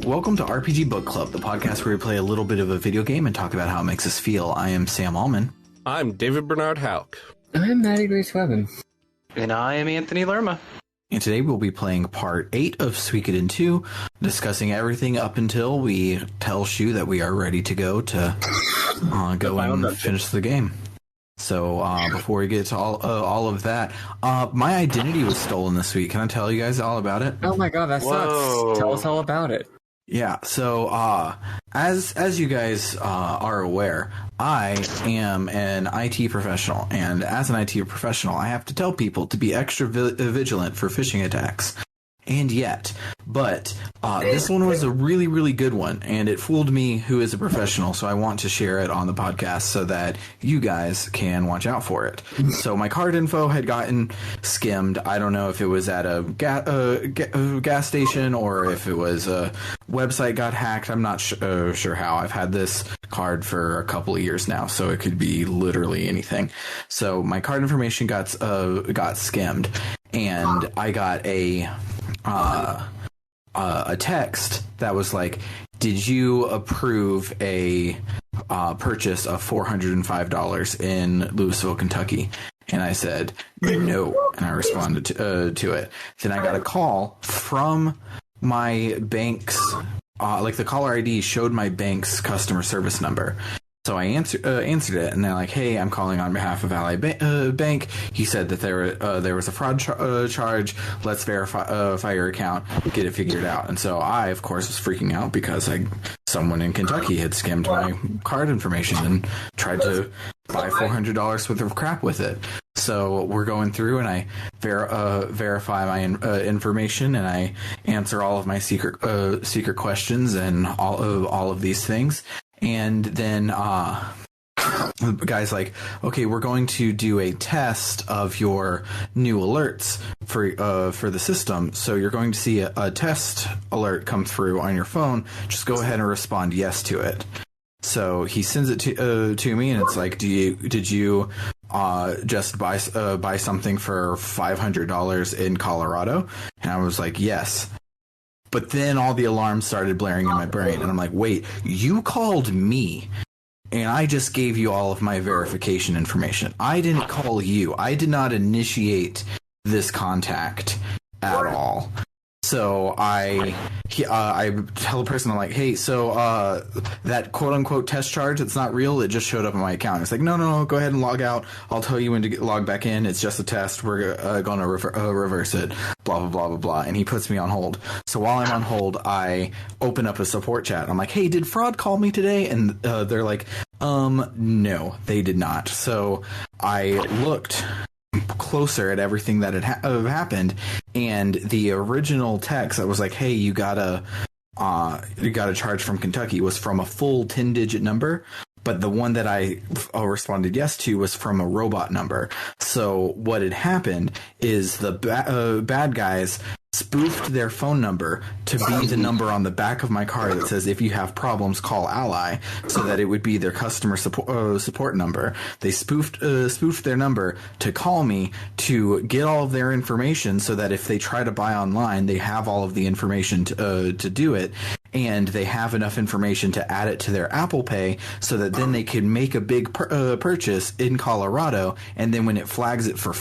Welcome to RPG Book Club, the podcast where we play a little bit of a video game and talk about how it makes us feel. I am Sam Allman. I'm David Bernard Houck. I'm Maddy Grace Webben. And I am Anthony Lerma. And today we'll be playing part 8 of Suikoden 2, discussing everything up until we tell Shu that we are ready to go and finish the game. So before we get to all of that, my identity was stolen this week. Can I tell you guys all about it? Oh my god, that sucks. Tell us all about it. Yeah, so as you guys are aware, I am an IT professional, and as an IT professional, I have to tell people to be extra vigilant for phishing attacks. And yet, but this one was a really, really good one, and it fooled me, who is a professional, so I want to share it on the podcast so that you guys can watch out for it. So my card info had gotten skimmed. I don't know if it was at a gas station or if it was a website got hacked. I'm not sure how. I've had this card for a couple of years now, so it could be literally anything. So my card information got skimmed, and I got a text that was like, did you approve a purchase of $405 in Louisville, Kentucky? And I said, no. And I responded to it. Then I got a call from my bank's, the caller ID showed my bank's customer service number. So I answered it, and they're like, "Hey, I'm calling on behalf of Ally Bank. He said that there was a fraud charge. Let's verify your account, get it figured out." And so I, of course, was freaking out because someone in Kentucky had skimmed my card information and tried to buy $400 worth of crap with it. So we're going through, and I verify my information, and I answer all of my secret questions and all of these things. And then the guy's like, okay, we're going to do a test of your new alerts for the system. So you're going to see a test alert come through on your phone. Just go ahead and respond yes to it. So he sends it to me, and it's like, did you just buy something for $500 in Colorado? And I was like, yes. But then all the alarms started blaring in my brain, and I'm like, wait, you called me, and I just gave you all of my verification information. I didn't call you. I did not initiate this contact at all. So I tell the person, I'm like, hey, so that quote-unquote test charge, it's not real. It just showed up on my account. It's like, no, go ahead and log out. I'll tell you when to log back in. It's just a test. We're going to reverse it, blah, blah, blah, blah, blah. And he puts me on hold. So while I'm on hold, I open up a support chat. I'm like, hey, did fraud call me today? And they're like, no, they did not. So I looked closer at everything that had happened, and the original text that was like, hey, you got a charge from Kentucky was from a full 10-digit number, but the one that I responded yes to was from a robot number. So what had happened is the bad guys spoofed their phone number to be the number on the back of my card that says, if you have problems, call Ally, so that it would be their customer support number. They spoofed their number to call me to get all of their information so that if they try to buy online, they have all of the information to do it. And they have enough information to add it to their Apple Pay so that then they can make a big purchase in Colorado. And then when it flags it for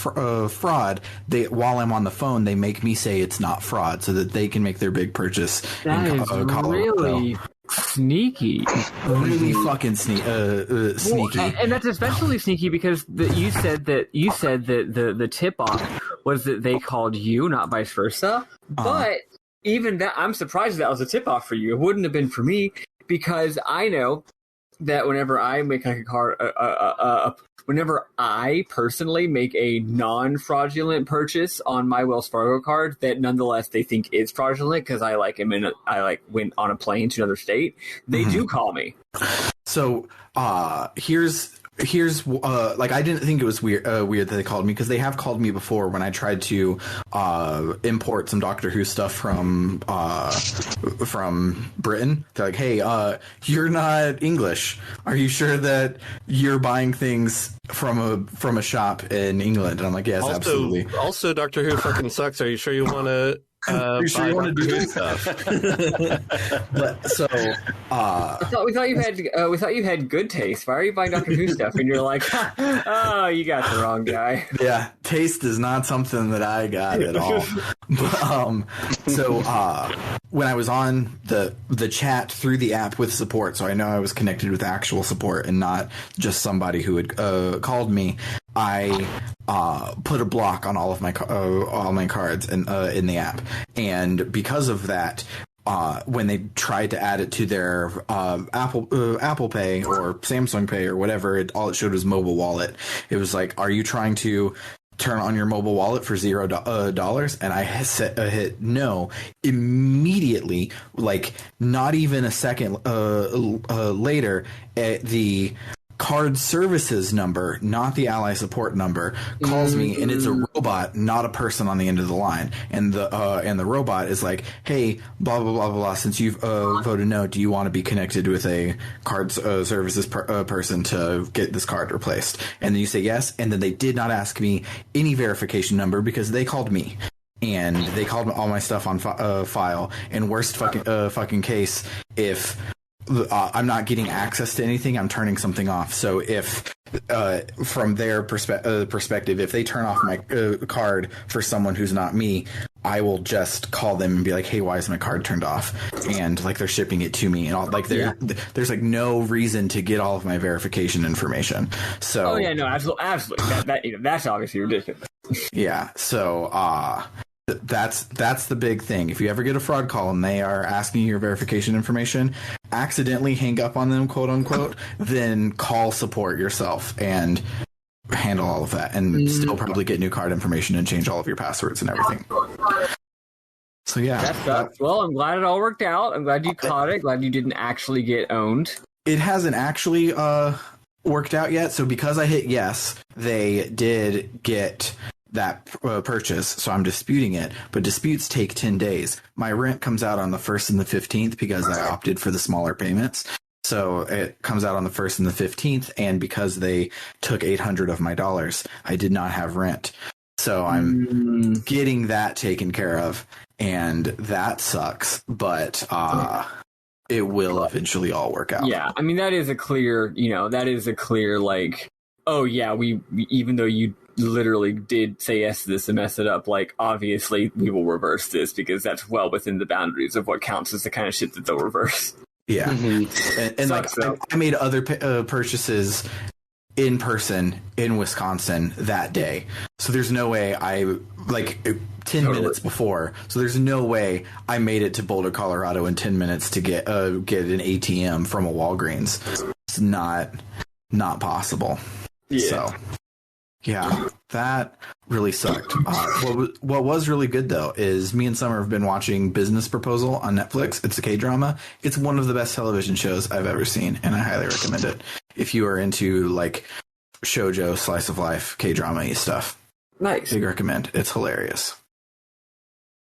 fraud, while I'm on the phone, they make me say it's not fraud so that they can make their big purchase in Colorado. Really sneaky. Really fucking sneaky. Well, and that's especially sneaky because you said that the tip-off was that they called you, not vice versa. But even that, I'm surprised that was a tip-off for you. It wouldn't have been for me, because I know that whenever I make like a card, whenever I personally make a non-fraudulent purchase on my Wells Fargo card, that nonetheless they think is fraudulent because I went on a plane to another state, they do call me. So here's I didn't think it was weird that they called me, because they have called me before when I tried to import some Doctor Who stuff from Britain. They're like, hey, you're not English. Are you sure that you're buying things from a shop in England? And I'm like, yes, absolutely. Also, Doctor Who fucking sucks. Are you sure you want to you sure you want to do this stuff? But so we thought you had good taste. Why are you buying Doctor Who stuff? And you're like, oh, you got the wrong guy. yeah, taste is not something that I got at all. But, when I was on the chat through the app with support, so I know I was connected with actual support and not just somebody who had called me, I put a block on all of my cards in the app, and because of that, when they tried to add it to their Apple Pay or Samsung Pay or whatever, all it showed was mobile wallet. It was like, are you trying to turn on your mobile wallet for $0? And I hit no immediately, like not even a second later. The card services number, not the ally support number, calls me, and it's a robot, not a person on the end of the line. And the robot is like, hey, blah blah blah blah. Since you've voted no, do you want to be connected with a card services person to get this card replaced? And then you say yes, and then they did not ask me any verification number because they called me. And they called all my stuff on file. And worst fucking case, if I'm not getting access to anything, I'm turning something off. So if from their perspective, if they turn off my card for someone who's not me, I will just call them and be like, hey, why is my card turned off? And like they're shipping it to me, and all, like there's like no reason to get all of my verification information. So absolutely. That's obviously ridiculous. Yeah. So that's the big thing. If you ever get a fraud call and they are asking you your verification information, accidentally hang up on them, quote unquote, then call support yourself and handle all of that, and still probably get new card information and change all of your passwords and everything. So yeah. That sucks. Well, I'm glad it all worked out. I'm glad you caught it. Glad you didn't actually get owned. It hasn't actually worked out yet. So because I hit yes, they did get that purchase, so I'm disputing it, but disputes take 10 days. My rent comes out on the 1st and the 15th because I opted for the smaller payments. So it comes out on the 1st and the 15th, and because they took $800 of my dollars, I did not have rent. So I'm getting that taken care of, and that sucks, but it will eventually all work out. Yeah, I mean, that is a clear, like, oh yeah, we even though you literally did say yes to this and mess it up, like, obviously we will reverse this because that's well within the boundaries of what counts as the kind of shit that they'll reverse. Yeah. And like, I made other purchases in person in Wisconsin that day. So there's no way 10 minutes before. So there's no way I made it to Boulder, Colorado in 10 minutes to get an ATM from a Walgreens. It's not possible. Yeah. So yeah, that really sucked. What was really good, though, is me and Summer have been watching Business Proposal on Netflix. It's a K-drama. It's one of the best television shows I've ever seen, and I highly recommend it if you are into like shoujo, slice of life, K-drama-y stuff. Nice. Big recommend. It's hilarious.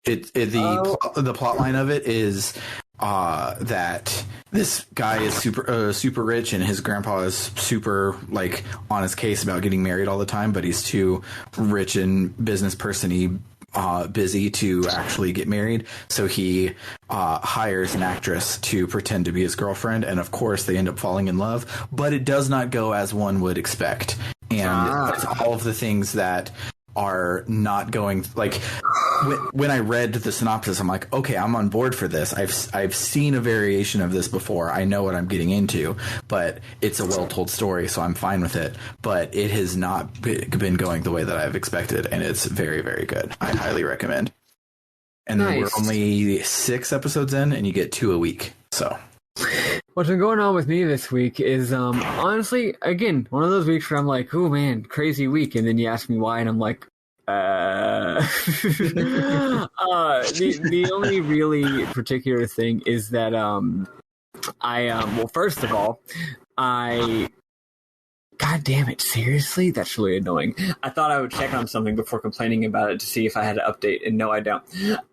The plot line of it is that this guy is super rich, and his grandpa is super like on his case about getting married all the time, but he's too rich and business person-y busy to actually get married. So he hires an actress to pretend to be his girlfriend, and of course they end up falling in love, but it does not go as one would expect. And it's all of the things that are not going, like, when I read the synopsis, I'm like, okay, I'm on board for this. I've seen a variation of this before. I know what I'm getting into, but it's a well-told story, so I'm fine with it. But it has not been going the way that I've expected, and it's very, very good. I highly recommend. And then we're only 6 episodes in, and you get 2 a week. So what's been going on with me this week is, honestly, again, one of those weeks where I'm like, oh man, crazy week. And then you ask me why, and I'm like, the only really particular thing is that, well, first of all, God damn it, seriously? That's really annoying. I thought I would check on something before complaining about it to see if I had an update, and no, I don't.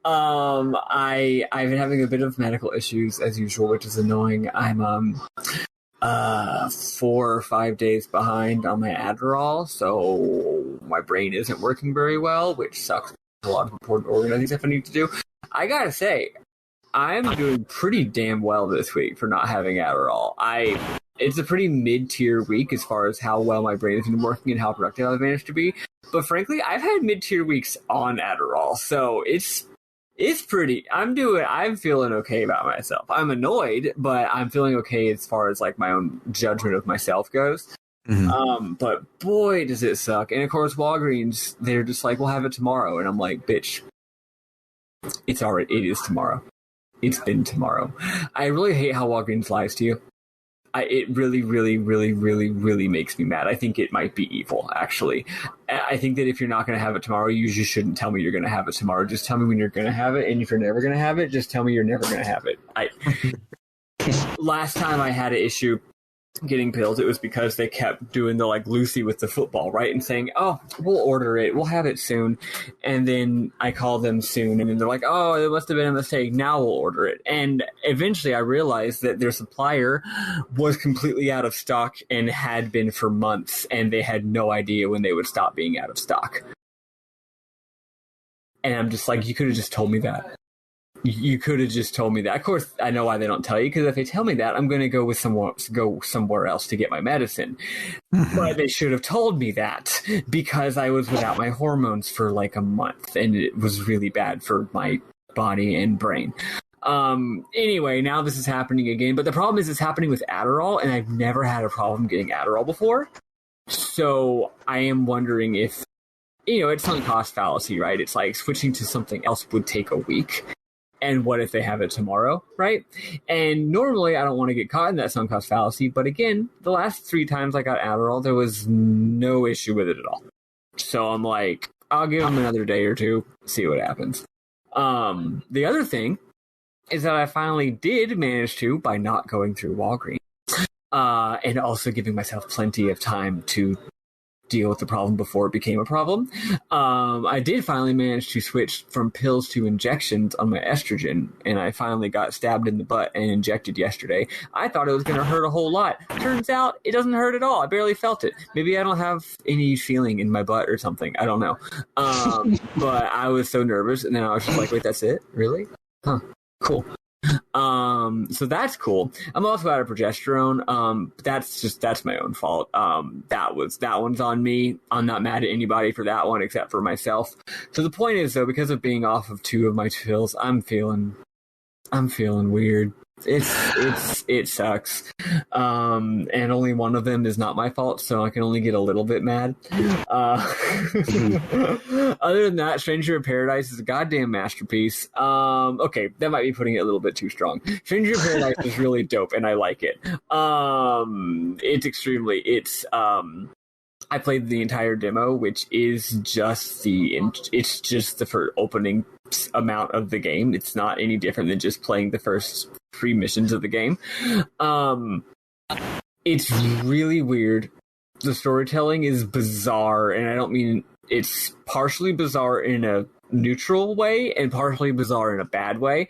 I've been having a bit of medical issues, as usual, which is annoying. I'm 4 or 5 days behind on my Adderall, so my brain isn't working very well, which sucks a lot of important organizing stuff I need to do. I gotta say, I'm doing pretty damn well this week for not having Adderall. It's a pretty mid-tier week as far as how well my brain has been working and how productive I've managed to be. But frankly, I've had mid-tier weeks on Adderall, so it's pretty. I'm feeling okay about myself. I'm annoyed, but I'm feeling okay as far as like my own judgment of myself goes. Mm-hmm. But boy, does it suck. And of course, Walgreens, they're just like, we'll have it tomorrow, and I'm like, bitch, it is tomorrow. It's been tomorrow. I really hate how Walgreens lies to you. It really, really, really, really, really makes me mad. I think it might be evil, actually. I think that if you're not going to have it tomorrow, you just shouldn't tell me you're going to have it tomorrow. Just tell me when you're going to have it, and if you're never going to have it, just tell me you're never going to have it. Last time I had an issue getting pills, it was because they kept doing the like Lucy with the football, right? And saying, oh, we'll order it, we'll have it soon. And then I call them soon, and then they're like, oh, it must have been a mistake, now we'll order it. And eventually I realized that their supplier was completely out of stock and had been for months, and they had no idea when they would stop being out of stock. And I'm just like, you could have just told me that. You could have just told me that. Of course, I know why they don't tell you, because if they tell me that, I'm going to go somewhere else to get my medicine. But they should have told me that, because I was without my hormones for like a month, and it was really bad for my body and brain. Anyway, now this is happening again. But the problem is it's happening with Adderall, and I've never had a problem getting Adderall before. So I am wondering if, it's sunk cost fallacy, right? It's like switching to something else would take a week. And what if they have it tomorrow, right? And normally I don't want to get caught in that sunk cost fallacy. But again, the last 3 times I got Adderall, there was no issue with it at all. So I'm like, I'll give them another day or two, see what happens. The other thing is that I finally did manage to, by not going through Walgreens, and also giving myself plenty of time to deal with the problem before it became a problem. I did finally manage to switch from pills to injections on my estrogen, and I finally got stabbed in the butt and injected yesterday. I thought it was going to hurt a whole lot. Turns out it doesn't hurt at all. I barely felt it. Maybe I don't have any feeling in my butt or something. I don't know. But I was so nervous, and then I was just like, wait, that's it? Really? Huh. Cool. So that's cool. I'm also out of progesterone. That's my own fault. That one's on me. I'm not mad at anybody for that one except for myself. So the point is, though, because of being off of 2 of my pills, I'm feeling weird. It sucks. And only one of them is not my fault, so I can only get a little bit mad. Other than that, Stranger in Paradise is a goddamn masterpiece. Okay, that might be putting it a little bit too strong. Stranger in Paradise is really dope, and I like it. I played the entire demo, which is just the first opening amount of the game. It's not any different than just playing the first 3 missions of the game. It's really weird. The storytelling is bizarre, and I don't mean it's partially bizarre in a neutral way and partially bizarre in a bad way.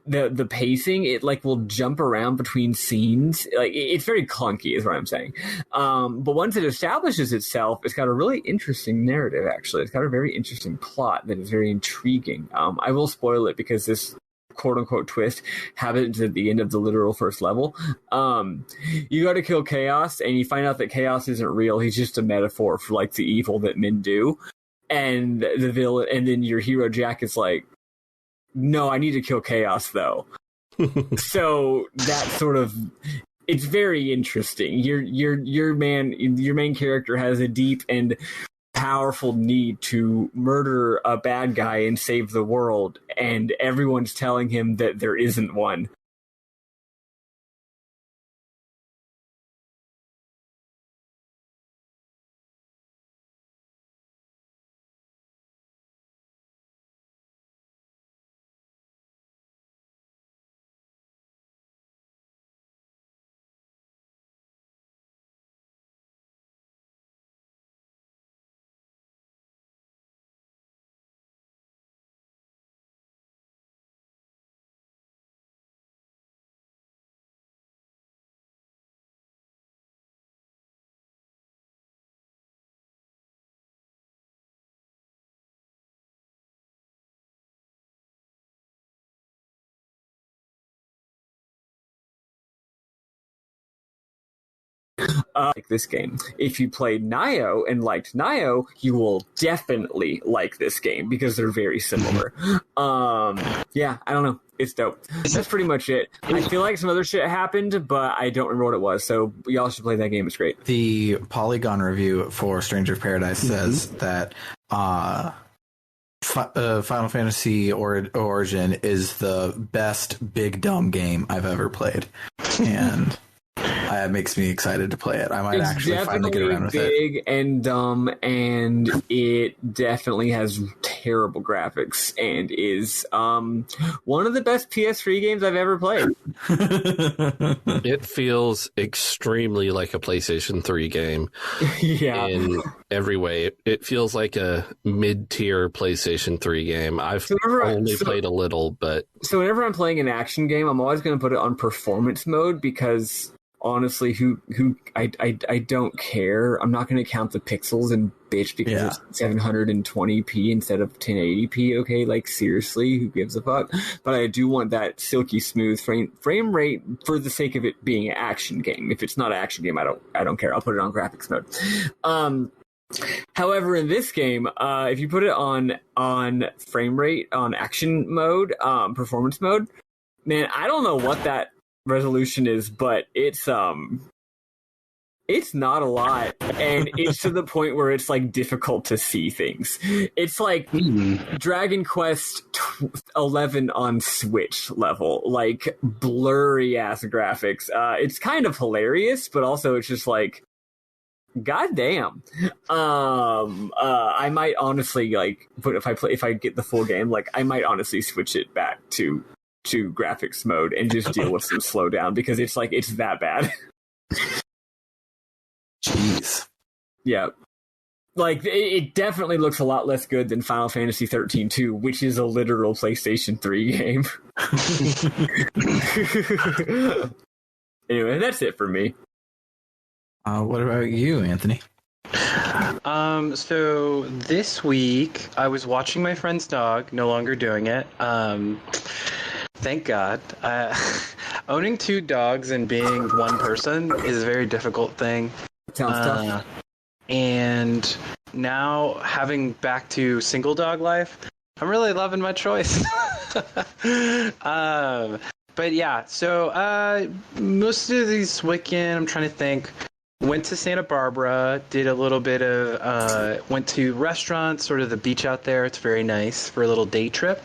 The pacing, it like will jump around between scenes. Like it's very clunky is what I'm saying. But once it establishes itself, it's got a really interesting narrative, actually. It's got a very interesting plot that is very intriguing. I will spoil it because this quote-unquote twist happens at the end of the literal first level. You go to kill Chaos, and you find out that Chaos isn't real. He's just a metaphor for like the evil that men do. And the villain, and then your hero Jack is like, no, I need to kill Chaos, though. So that sort of, it's very interesting. Your main character has a deep and powerful need to murder a bad guy and save the world, and everyone's telling him that there isn't one. like this game. If you played Nioh and liked Nioh, you will definitely like this game because they're very similar. Yeah, I don't know. It's dope. That's pretty much it. I feel like some other shit happened, but I don't remember what it was. So y'all should play that game. It's great. The Polygon review for Stranger of Paradise says that Final Fantasy Origin is the best big dumb game I've ever played, and that makes me excited to play it. I might actually finally get around with it. It's big and dumb, and it definitely has terrible graphics, and is one of the best PS3 games I've ever played. It feels extremely like a PlayStation 3 game. Yeah. In every way. It feels like a mid-tier PlayStation 3 game. I've only played a little, but... So whenever I'm playing an action game, I'm always going to put it on performance mode because... Honestly, I don't care. I'm not going to count the pixels and bitch because it's 720p instead of 1080p. Okay, like seriously, who gives a fuck? But I do want that silky smooth frame rate for the sake of it being an action game. If it's not an action game, I don't care. I'll put it on graphics mode. However, in this game, if you put it on frame rate on action mode, performance mode, man, I don't know what that resolution is, but it's not a lot, and it's to the point where it's like difficult to see things. It's like Dragon Quest 11 on Switch level, like blurry ass graphics. It's kind of hilarious, but also it's just like, goddamn. I might honestly but if I get the full game, like I might honestly switch it back to graphics mode and just deal with some slowdown because it's that bad. Jeez. Yeah. Like, it definitely looks a lot less good than Final Fantasy 13 2, which is a literal PlayStation 3 game. Anyway, that's it for me. What about you, Anthony? So this week I was watching my friend's dog, no longer doing it. Thank God. Owning two dogs and being one person is a very difficult thing. Sounds tough. And now having back to single dog life, I'm really loving my choice. But yeah, so most of these weekend, I'm trying to think. Went to Santa Barbara, did a little bit of, went to restaurants, sort of the beach out there. It's very nice for a little day trip.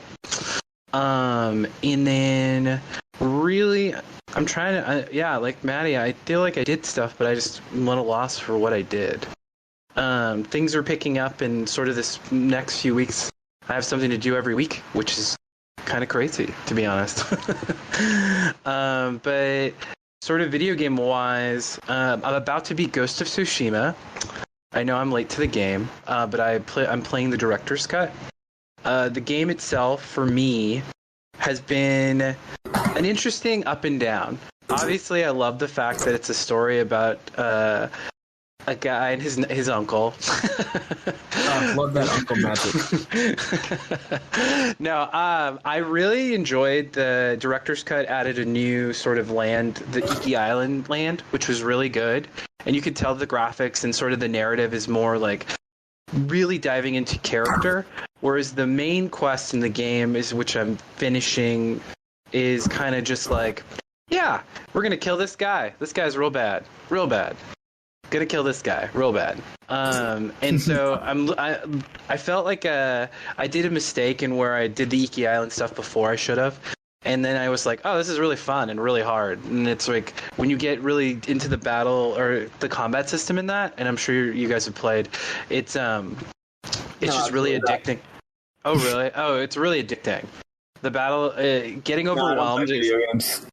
And then really, I'm trying to, like Maddy, I feel like I did stuff, but I just am at a loss for what I did. Things are picking up in sort of this next few weeks. I have something to do every week, which is kind of crazy, to be honest. But sort of video game wise, I'm about to beat Ghost of Tsushima. I know I'm late to the game, but I'm playing the director's cut. The game itself, for me, has been an interesting up and down. Obviously, I love the fact that it's a story about a guy and his uncle. Love that uncle magic. No, I really enjoyed the director's cut. Added a new sort of land, the Iki Island land, which was really good. And you could tell the graphics and sort of the narrative is more like really diving into character. Whereas the main quest in the game, which I'm finishing, is kind of just like, yeah, we're gonna kill this guy. This guy's real bad. Gonna kill this guy real bad. And so I felt like I did a mistake in where I did the Iki Island stuff before I should have. And then I was like, oh, this is really fun and really hard. And it's like when you get really into the battle or the combat system in that, and I'm sure you guys have played, it's just really addicting. Oh, really? Oh, it's really addicting. The battle, getting overwhelmed is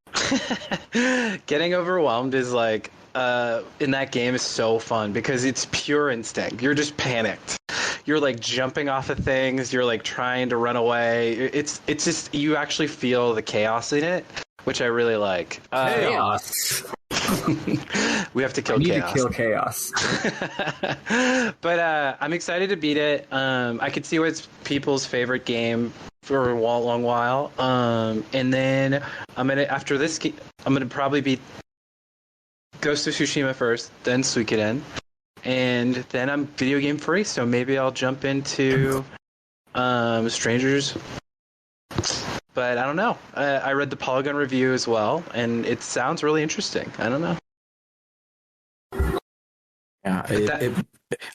getting overwhelmed is like in that game is so fun because it's pure instinct. You're just panicked. You're like jumping off of things. You're like trying to run away. It's just you actually feel the chaos in it, which I really like. Chaos. We have to kill chaos. To kill chaos. But I'm excited to beat it. I could see what's people's favorite game for a long while. And then after this, I'm gonna probably be Ghost of Tsushima first, then Suikoden, and then I'm video game free. So maybe I'll jump into Strangers. But I don't know. I read the Polygon review as well, and it sounds really interesting. I don't know. Yeah,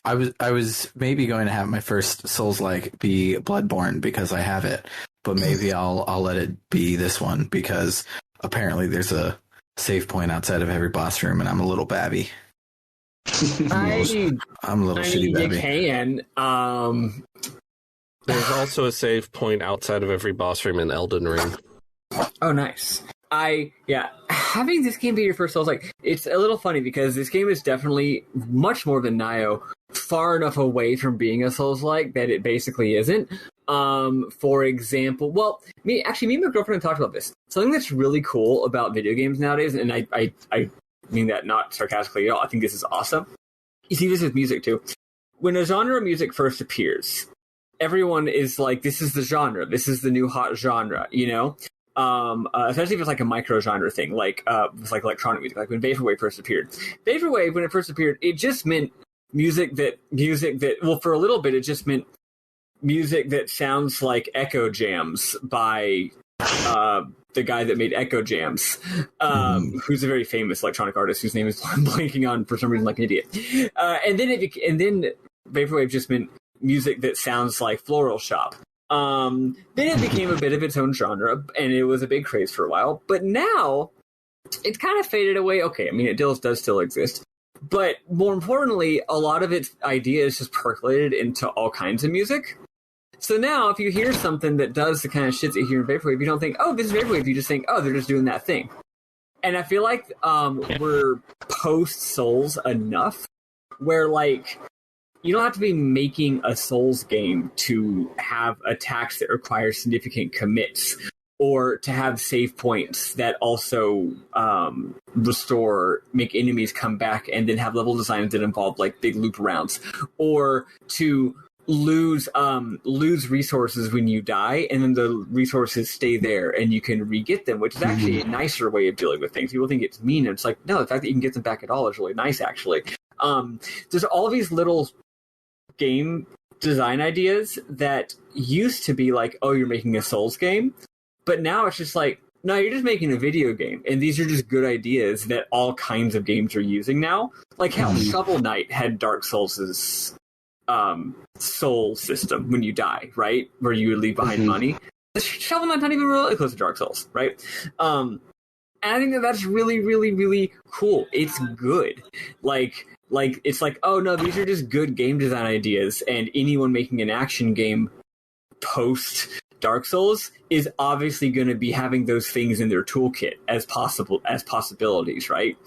I was maybe going to have my first Souls-like be Bloodborne because I have it, but maybe I'll let it be this one because apparently there's a save point outside of every boss room, and I'm a little babby. I'm a little shitty babby. You can. There's also a save point outside of every boss room in Elden Ring. Oh, nice. Having this game be your first Souls-like, it's a little funny because this game is definitely much more than Nioh, far enough away from being a Souls-like that it basically isn't. For example, me and my girlfriend have talked about this. Something that's really cool about video games nowadays, and I mean that not sarcastically at all, I think this is awesome. You see this with music too. When a genre of music first appears, everyone is like, this is the genre, this is the new hot genre, you know? Especially if it's like a micro genre thing, like it's like electronic music, like when Vaporwave first appeared. Vaporwave, when it first appeared, it just meant music that for a little bit it just meant music that sounds like Echo Jams by the guy that made Echo Jams, who's a very famous electronic artist whose name is I'm blanking on for some reason like an idiot. And then Vaporwave just meant music that sounds like Floral Shop. Then it became a bit of its own genre, and it was a big craze for a while. But now, it's kind of faded away. Okay, I mean, it does still exist. But more importantly, a lot of its ideas just percolated into all kinds of music. So now, if you hear something that does the kind of shit that you hear in Vaporwave, you don't think, oh, this is Vaporwave. You just think, oh, they're just doing that thing. And I feel like we're post-Souls enough where, like, you don't have to be making a Souls game to have attacks that require significant commits or to have save points that also make enemies come back and then have level designs that involve like big loop rounds, or to lose resources when you die and then the resources stay there and you can re-get them, which is actually a nicer way of dealing with things. People think it's mean, and it's like, no, the fact that you can get them back at all is really nice, actually. There's all these little game design ideas that used to be like, oh, you're making a Souls game, but now it's just like, no, you're just making a video game, and these are just good ideas that all kinds of games are using now. Like how Shovel Knight had Dark Souls' soul system when you die, right? Where you would leave behind money. Shovel Knight's not even really close to Dark Souls, right? And I think that's really, really, really cool. It's good. Like it's like, oh no, these are just good game design ideas, and anyone making an action game post Dark Souls is obviously going to be having those things in their toolkit as possibilities, right?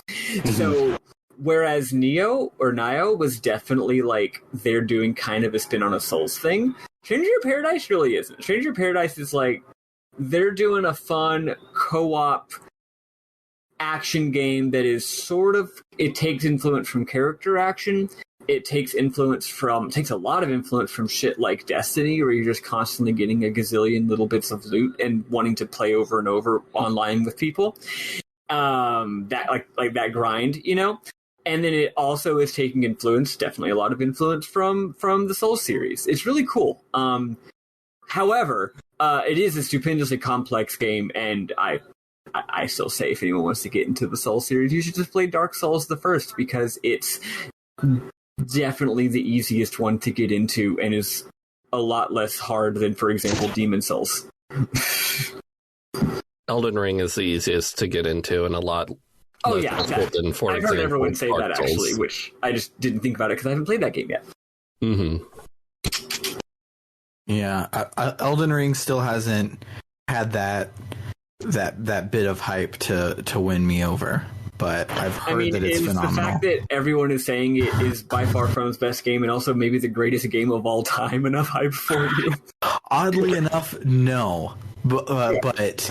So whereas Nioh was definitely like they're doing kind of a spin on a Souls thing, Stranger Paradise really isn't. Stranger Paradise is like they're doing a fun co-op action game that is sort of, it takes influence from character action. It takes a lot of influence from shit like Destiny, where you're just constantly getting a gazillion little bits of loot and wanting to play over and over online with people. That like that grind, you know? And then it also is taking definitely a lot of influence from the Souls series. It's really cool. However, it is a stupendously complex game, and I still say if anyone wants to get into the Souls series, you should just play Dark Souls the first, because it's definitely the easiest one to get into and is a lot less hard than, for example, Demon Souls. Elden Ring is the easiest to get into and a lot more difficult than, for I've example, heard everyone say Dark that, Souls. actually, which I just didn't think about it because I haven't played that game yet. Mm-hmm. Yeah, Elden Ring still hasn't had that bit of hype to win me over, but I've heard that it's phenomenal. The fact that everyone is saying it is by far Chrome's best game and also maybe the greatest game of all time enough hype for you? Oddly enough, no. But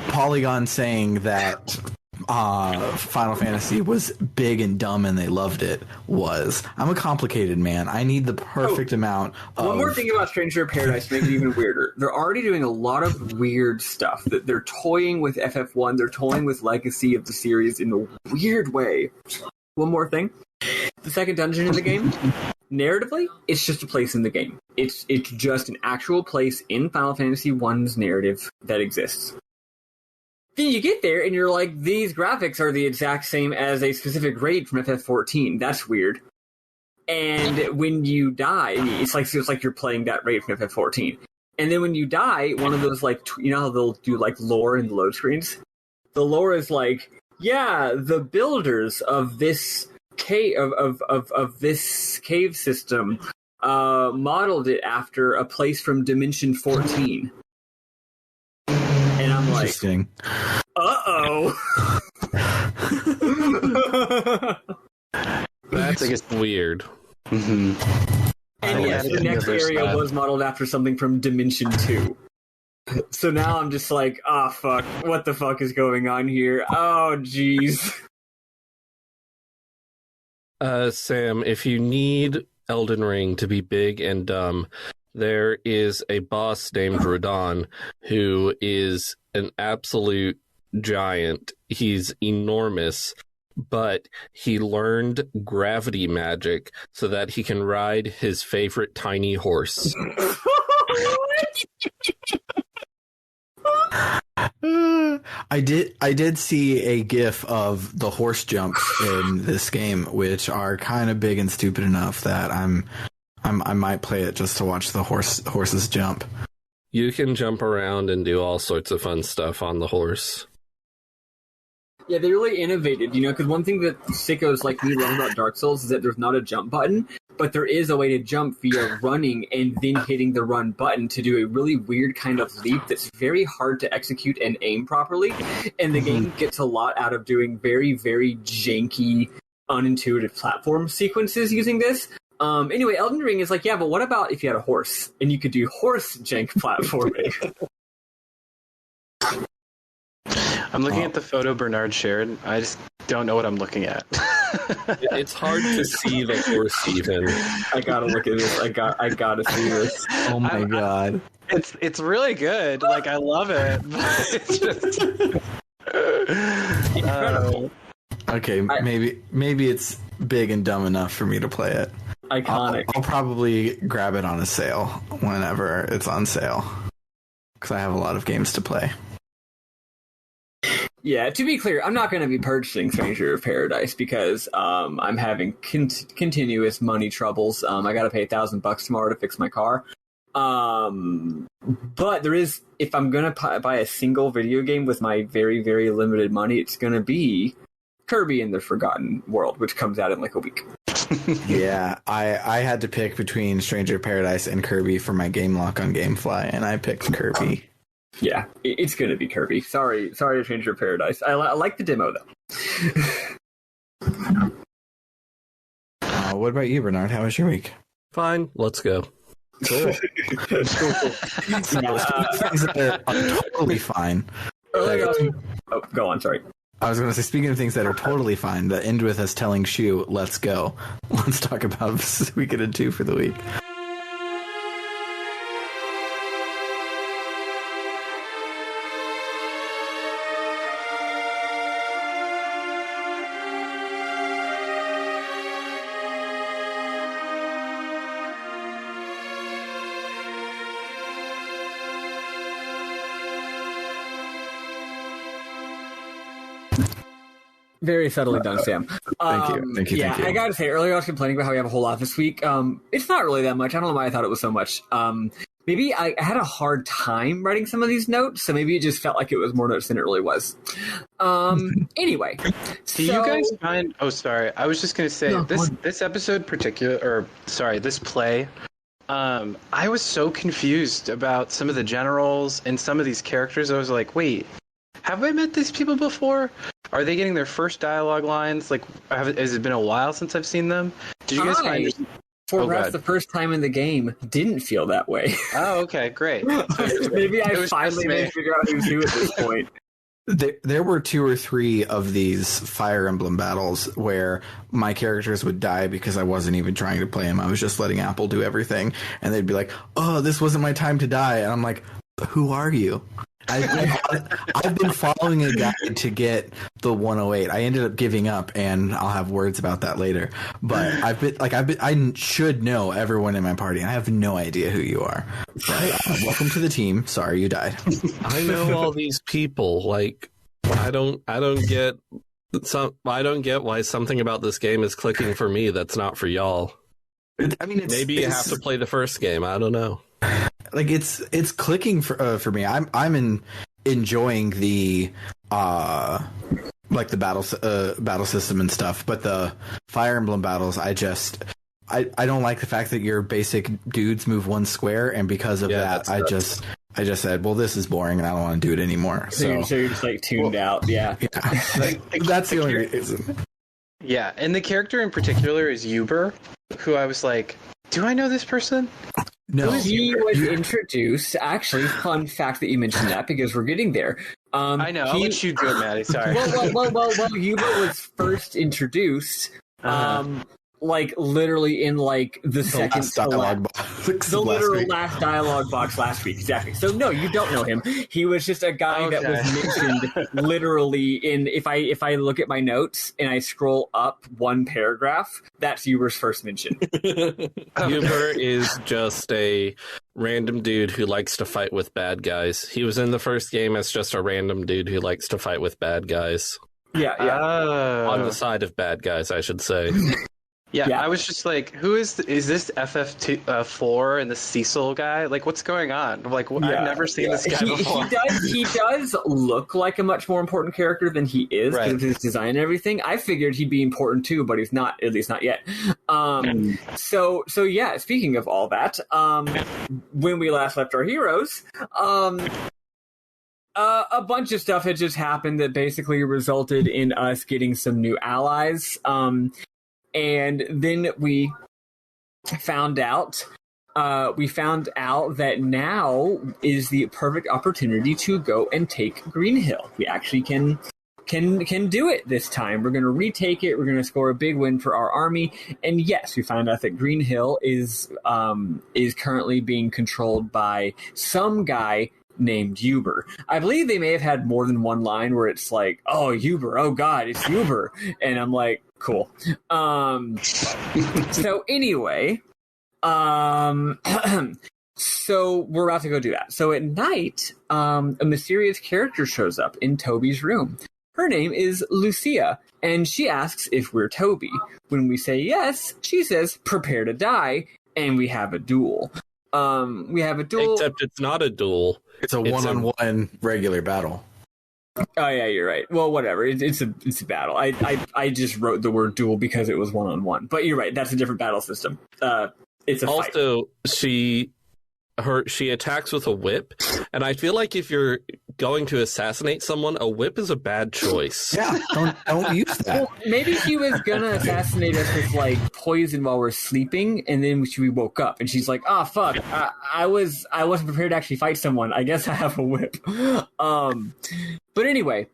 Polygon saying that Final Fantasy was big and dumb and they loved it was, I'm a complicated man. I need the perfect amount of... One more thing about Stranger of Paradise to make it even weirder. They're already doing a lot of weird stuff. That they're toying with FF1. They're toying with Legacy of the series in a weird way. One more thing. The second dungeon in the game, narratively, it's just a place in the game. It's just an actual place in Final Fantasy I's narrative that exists. Then you get there and you're like, these graphics are the exact same as a specific raid from FF14. That's weird. And when you die, it's like you're playing that raid from FF14. And then when you die, one of those, like, you know how they'll do like lore in the load screens? The lore is like, yeah, the builders of this cave of this cave system modeled it after a place from Dimension 14. And I'm like, Interesting. uh-oh. That's weird. Mm-hmm. And yes, the next area was modeled after something from Dimension 2. So now I'm just like, fuck, what the fuck is going on here? Oh, jeez. Sam, if you need Elden Ring to be big and dumb, there is a boss named Radon who is an absolute giant. He's enormous, but he learned gravity magic so that he can ride his favorite tiny horse. I did see a GIF of the horse jumps in this game, which are kind of big and stupid enough that I might play it just to watch the horses jump. You can jump around and do all sorts of fun stuff on the horse. Yeah, they really innovated, because one thing that sickos like me love about Dark Souls is that there's not a jump button, but there is a way to jump via running and then hitting the run button to do a really weird kind of leap that's very hard to execute and aim properly, and the game gets a lot out of doing very, very janky, unintuitive platform sequences using this. Anyway, Elden Ring is like, yeah, but what about if you had a horse, and you could do horse jank platforming? I'm looking at the photo Bernard shared. I just don't know what I'm looking at. It's hard to see the horse even. I gotta look at this. I gotta see this. Oh my god. It's really good. Like, I love it. But it's just Incredible. Okay, maybe it's big and dumb enough for me to play it. Iconic. I'll probably grab it on a sale whenever it's on sale, because I have a lot of games to play. Yeah, to be clear, I'm not going to be purchasing Stranger of Paradise because I'm having continuous money troubles. I got to pay $1,000 tomorrow to fix my car. But there is, if I'm going to buy a single video game with my very, very limited money, it's going to be Kirby in the Forgotten World, which comes out in like a week. Yeah, I had to pick between Stranger of Paradise and Kirby for my game lock on GameFly, and I picked Kirby. Yeah, it's going to be Kirby. Sorry to change your paradise. I like the demo, though. What about you, Bernard? How was your week? Fine, let's go. Cool. Things that are totally fine. Go on, sorry. I was going to say, speaking of things that are totally fine, that end with us telling Shu, let's go. Let's talk about Suikoden 2 for the week. Very subtly done, Sam. Thank you. Yeah, I gotta say, earlier I was complaining about how we have a whole lot this week. It's not really that much. I don't know why I thought it was so much. Maybe I had a hard time writing some of these notes, so maybe it just felt like it was more notes than it really was. Anyway. Do you guys find... Oh, sorry. I was just going to say, this episode this play, I was so confused about some of the generals and some of these characters. I was like, wait, have I met these people before? Are they getting their first dialogue lines? Like, has it been a while since I've seen them? Did you guys find... For perhaps the first time in the game, didn't feel that way. Oh, okay, great. Maybe I finally managed to figure out who's who at this point. There were 2 or 3 of these Fire Emblem battles where my characters would die because I wasn't even trying to play them. I was just letting Apple do everything. And they'd be like, oh, this wasn't my time to die. And I'm like, who are you? I've been following a guide to get the 108. I ended up giving up, and I'll have words about that later. But I should know everyone in my party. I have no idea who you are. But, welcome to the team. Sorry you died. I know all these people. Like, I don't get why something about this game is clicking for me that's not for y'all. I mean, maybe you have to play the first game. I don't know. Like it's clicking for me. I'm enjoying the like the battle system and stuff, but the Fire Emblem battles, I don't like the fact that your basic dudes move 1 square, and because of that, I just said, well, this is boring, and I don't want to do it anymore. So you're just like tuned out, yeah. That's the only reason. Yeah, and the character in particular is Uber, who I was like, do I know this person? No, he was introduced. Actually, fun fact that you mentioned that, because we're getting there. I know. I'll let you do it, Maddy. Sorry. Well, Hubert was first introduced. Like literally in like the second dialogue box, the literal last dialogue box last week. Exactly. So no, you don't know him. He was just a guy that was mentioned literally in. If I look at my notes and I scroll up 1 paragraph, that's Huber's first mention. Huber is just a random dude who likes to fight with bad guys. He was in the first game as just a random dude who likes to fight with bad guys. Yeah. On the side of bad guys, I should say. Yeah, I was just like, who is this FF4 and the Cecil guy? Like, what's going on? I'm like, I've never seen this guy before. He does look like a much more important character than he is because of his design and everything. I figured he'd be important too, but he's not, at least not yet. So yeah, speaking of all that, when we last left our heroes, a bunch of stuff had just happened that basically resulted in us getting some new allies. And then we found out that now is the perfect opportunity to go and take Green Hill. We actually can do it this time. We're going to retake it. We're going to score a big win for our army. And yes, we found out that Green Hill is currently being controlled by some guy named Uber. I believe they may have had more than 1 line where it's like, oh, Uber, oh god, it's Uber. And I'm like, cool. So anyway, so we're about to go do that. So at night, a mysterious character shows up in Toby's room. Her name is Lucia, and she asks if we're Toby. When we say yes, she says, prepare to die, and we have a duel. Except it's not a duel. It's a 1-on-1 regular battle. Oh yeah, you're right. Well, whatever. It's a battle. I just wrote the word duel because it was 1-on-1. But you're right. That's a different battle system. It's a fight. Also, she attacks with a whip, and I feel like if you're going to assassinate someone, a whip is a bad choice. Yeah, don't use that. Well, maybe she was gonna assassinate us with like poison while we're sleeping, and then we woke up, and she's like, "Ah, fuck! I wasn't prepared to actually fight someone. I guess I have a whip." But anyway,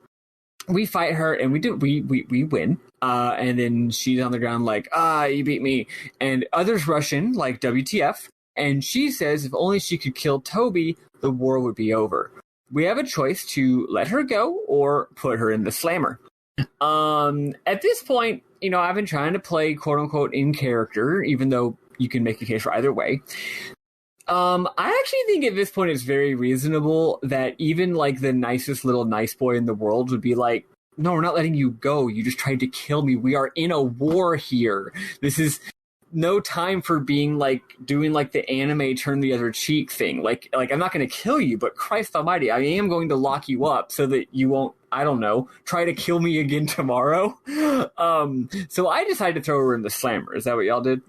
we fight her, and we win. And then she's on the ground like, you beat me, and others rush in like, WTF. And she says if only she could kill Toby, the war would be over. We have a choice to let her go or put her in the slammer. At this point, I've been trying to play quote-unquote in character, even though you can make a case for either way. I actually think at this point it's very reasonable that even like the nicest little nice boy in the world would be like, no, we're not letting you go. You just tried to kill me. We are in a war here. This is no time for being like doing like the anime turn the other cheek thing. Like I'm not going to kill you, but Christ almighty, I am going to lock you up so that you won't, I don't know, try to kill me again tomorrow. So I decided to throw her in the slammer. Is that what y'all did?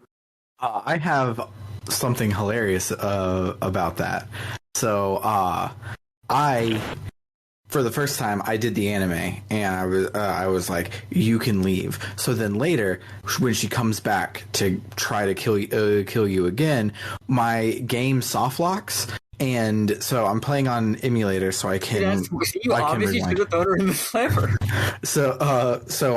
I have something hilarious about that. So for the first time, I did the anime, and I was like, "You can leave." So then later, when she comes back to try to kill you again, my game soft locks, And so I'm playing on emulator, so I can. You obviously should have thrown her in the slammer. So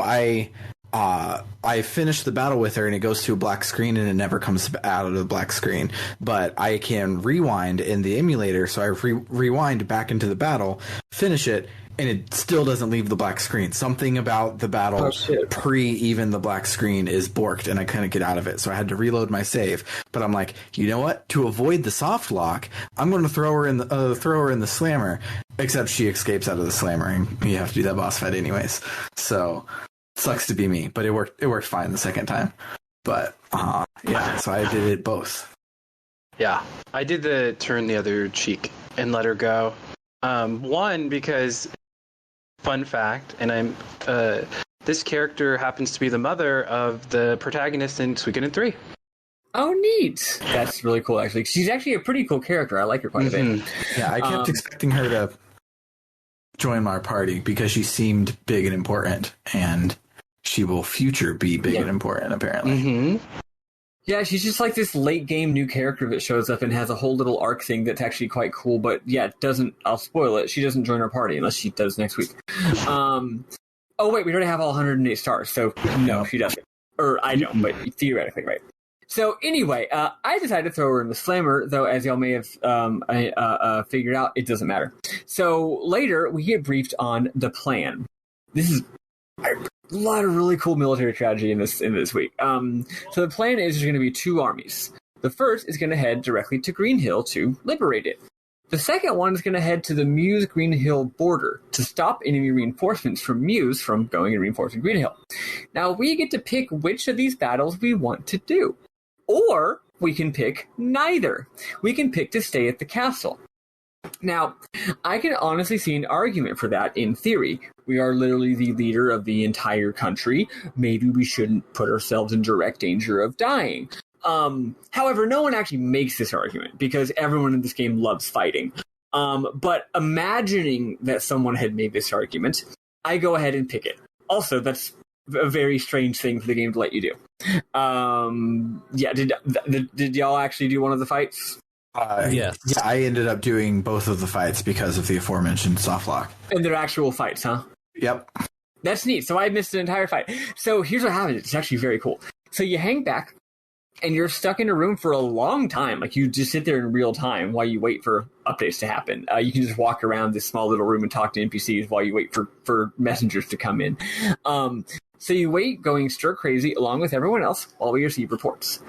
I finish the battle with her, and it goes to a black screen, and it never comes out of the black screen. But I can rewind in the emulator, so I rewind back into the battle, finish it, and it still doesn't leave the black screen. Something about the battle pre even the black screen is borked, and I couldn't get out of it. So I had to reload my save. But I'm like, you know what? To avoid the soft lock, I'm going to throw her in the slammer. Except she escapes out of the slammer, and you have to do that boss fight anyways. So sucks to be me, but it worked. It worked fine the second time. But yeah, so I did it both. Yeah, I did the turn the other cheek and let her go. One, because fun fact, and I'm this character happens to be the mother of the protagonist in Suikoden 3. Oh, neat. That's really cool, actually. She's actually a pretty cool character. I like her quite a bit. Yeah, I kept expecting her to join my party because she seemed big and important, and she will future be big and important, apparently. Mm-hmm. Yeah, she's just like this late game new character that shows up and has a whole little arc thing that's actually quite cool, but yeah, it doesn't, I'll spoil it, she doesn't join our party unless she does next week. Oh wait, we already have all 108 stars, so no, she doesn't. Or I don't, but theoretically, right. So anyway, I decided to throw her in the slammer, though as y'all may have figured out, it doesn't matter. So later, we get briefed on the plan. This is a lot of really cool military strategy in this week. So the plan is there's going to be two armies. The first is going to head directly to Green Hill to liberate it. The second one is going to head to the Muse Green Hill border to stop enemy reinforcements from Muse from going and reinforcing Green Hill. Now we get to pick which of these battles we want to do. Or we can pick neither. We can pick to stay at the castle. Now, I can honestly see an argument for that in theory. We are literally the leader of the entire country. Maybe we shouldn't put ourselves in direct danger of dying. However, no one actually makes this argument because everyone in this game loves fighting. But imagining that someone had made this argument, I go ahead and pick it. Also, that's a very strange thing for the game to let you do. Yeah, did y'all actually do one of the fights? Yes. Yeah, I ended up doing both of the fights because of the aforementioned soft lock. And they're actual fights, huh? Yep. That's neat. So I missed an entire fight. So here's what happens. It's actually very cool. So you hang back, and you're stuck in a room for a long time. Like, you just sit there in real time while you wait for updates to happen. You can just walk around this small little room and talk to NPCs while you wait for messengers to come in. So you wait, going stir crazy, along with everyone else, while we receive reports.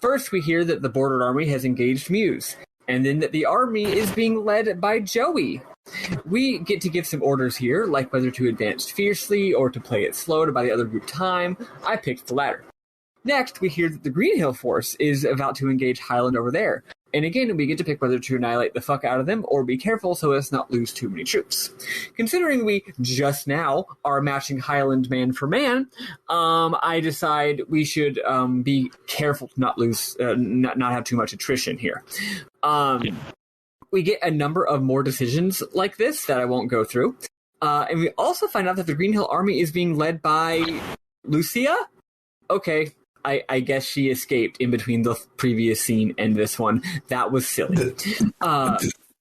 First, we hear that the border army has engaged Muse, and then that the army is being led by Joey. We get to give some orders here, like whether to advance fiercely or to play it slow to buy the other group time. I picked the latter. Next, we hear that the Green Hill force is about to engage Highland over there. And again, we get to pick whether to annihilate the fuck out of them or be careful so as not lose too many troops. Considering we just now are matching Highland man for man, I decide we should be careful to not lose, not have too much attrition here. We get a number of more decisions like this that I won't go through. And we also find out that the Green Hill army is being led by Lucia? Okay. I guess she escaped in between the previous scene and this one. That was silly.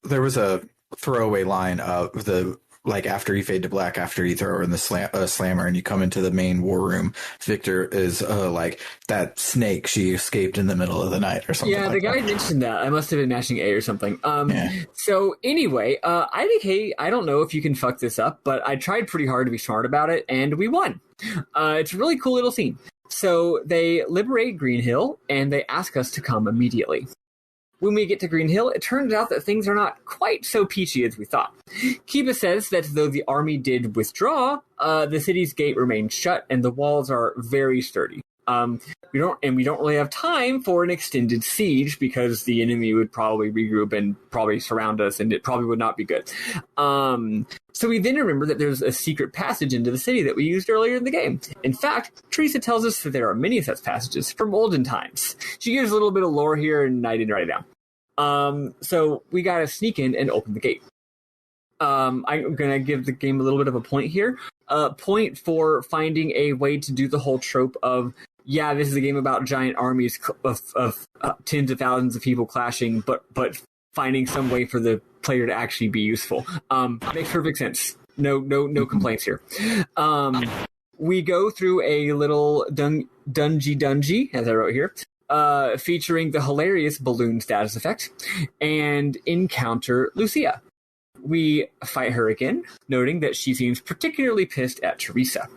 There was a throwaway line of the, like, after you fade to black, after you throw her in the slammer and you come into the main war room, Victor is like that snake. She escaped in the middle of the night or something. Yeah, the guy mentioned that. I must have been mashing A or something. So anyway, I think, hey, I don't know if you can fuck this up, but I tried pretty hard to be smart about it, and we won. It's a really cool little scene. So they liberate Green Hill, and they ask us to come immediately. When we get to Green Hill, it turns out that things are not quite so peachy as we thought. Kiba says that though the army did withdraw, the city's gate remains shut, and the walls are very sturdy. We don't really have time for an extended siege because the enemy would probably regroup and probably surround us, and it probably would not be good. So we then remember that there's a secret passage into the city that we used earlier in the game. In fact, Teresa tells us that there are many such passages from olden times. She gives a little bit of lore here, and I didn't write it down. So we gotta sneak in and open the gate. I'm gonna give the game a little bit of a point here. Point for finding a way to do the whole trope of, yeah, this is a game about giant armies of tens of thousands of people clashing, but finding some way for the player to actually be useful. Makes perfect sense. No complaints here. We go through a little dungy, as I wrote here, featuring the hilarious balloon status effect, and encounter Lucia. We fight her again, noting that she seems particularly pissed at Teresa.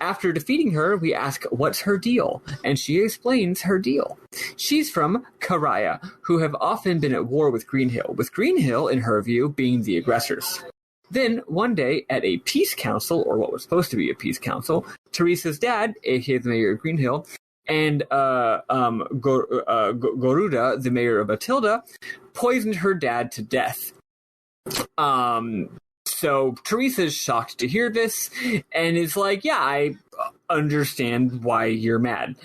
After defeating her, we ask what's her deal, and she explains her deal. She's from Karaya, who have often been at war with Greenhill, in her view, being the aggressors. Then, one day, at a peace council, or what was supposed to be a peace council, Teresa's dad, aka the mayor of Greenhill, and Goruda, the mayor of Matilda, poisoned her dad to death. So Teresa's shocked to hear this and is like, yeah, I understand why you're mad.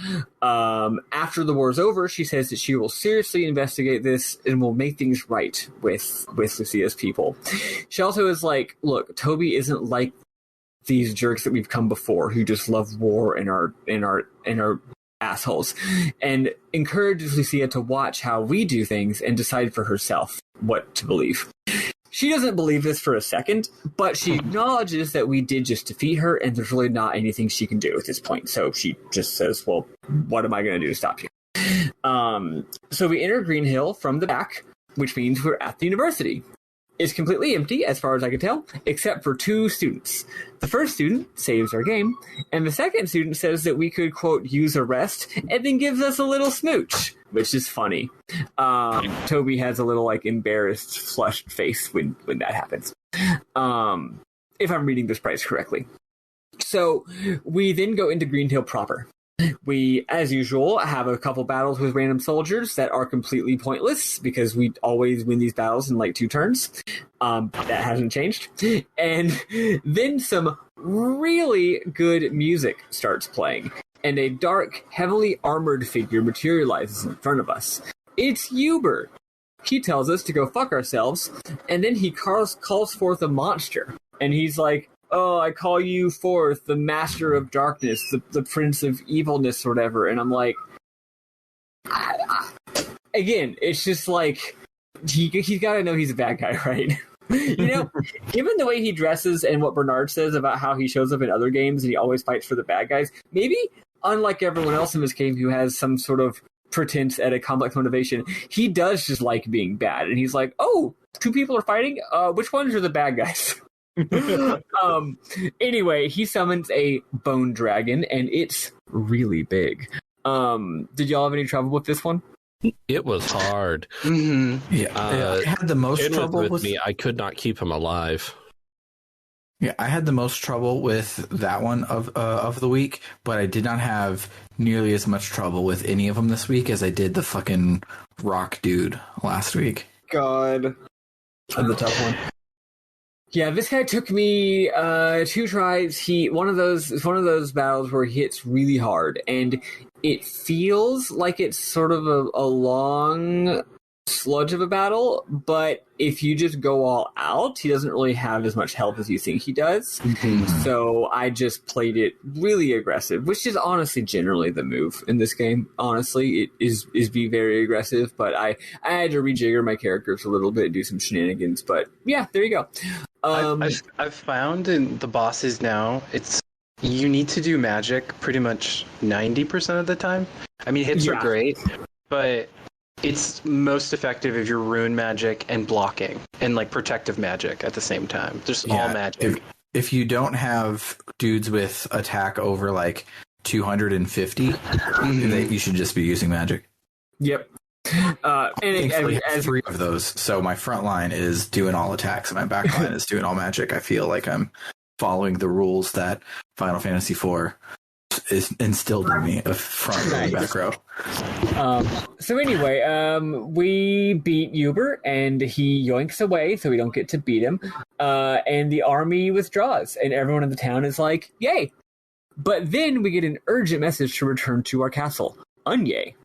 After the war's over, she says that she will seriously investigate this and will make things right with Lucia's people. She also is like, look, Toby isn't like these jerks that we've come before who just love war and are assholes, and encourages Lucia to watch how we do things and decide for herself what to believe. She doesn't believe this for a second, but she acknowledges that we did just defeat her, and there's really not anything she can do at this point. So she just says, well, what am I going to do to stop you? So we enter Greenhill from the back, which means we're at the university. It's completely empty, as far as I can tell, except for 2 students. The first student saves our game, and the second student says that we could, quote, use a rest, and then gives us a little smooch, which is funny. Toby has a little, like, embarrassed, flushed face when that happens. If I'm reading this price correctly. So we then go into Greenhill proper. We, as usual, have a couple battles with random soldiers that are completely pointless because we always win these battles in like 2 turns. That hasn't changed. And then some really good music starts playing, and a dark, heavily armored figure materializes in front of us. It's Hubert. He tells us to go fuck ourselves, and then he calls forth a monster. And he's like, oh, I call you forth, the master of darkness, the prince of evilness, or whatever. And I'm like, again, it's just like, he's got to know he's a bad guy, right? You know, given the way he dresses and what Bernard says about how he shows up in other games and he always fights for the bad guys, maybe, unlike everyone else in this game who has some sort of pretense at a complex motivation, he does just like being bad. And he's like, oh, 2 people are fighting? Which ones are the bad guys? Anyway, he summons a bone dragon, and it's really big. Did y'all have any trouble with this one? It was hard. Mm-hmm. Yeah, I had the most trouble with me. I could not keep him alive. Yeah, I had the most trouble with that one of the week, but I did not have nearly as much trouble with any of them this week as I did the fucking rock dude last week. God, that's the tough one. Yeah, this guy took me 2 tries. One of those battles where he hits really hard, and it feels like it's sort of a long sludge of a battle, but if you just go all out, he doesn't really have as much health as you think he does. Mm-hmm. So I just played it really aggressive, which is honestly generally the move in this game. Honestly, it is be very aggressive, but I had to rejigger my characters a little bit and do some shenanigans. But yeah, there you go. I've found in the bosses now, you need to do magic pretty much 90% of the time. I mean, hits are great, but it's most effective if you're rune magic and blocking and like protective magic at the same time. Just all magic. If you don't have dudes with attack over like 250, you should just be using magic. Yep. Thankfully, I have 3 of those, so my front line is doing all attacks and my back line is doing all magic. I feel like I'm following the rules that Final Fantasy IV is instilled in me of front row and back row. So anyway, we beat Hubert and he yoinks away, so we don't get to beat him. And the army withdraws, and everyone in the town is like, yay! But then we get an urgent message to return to our castle. Unyay.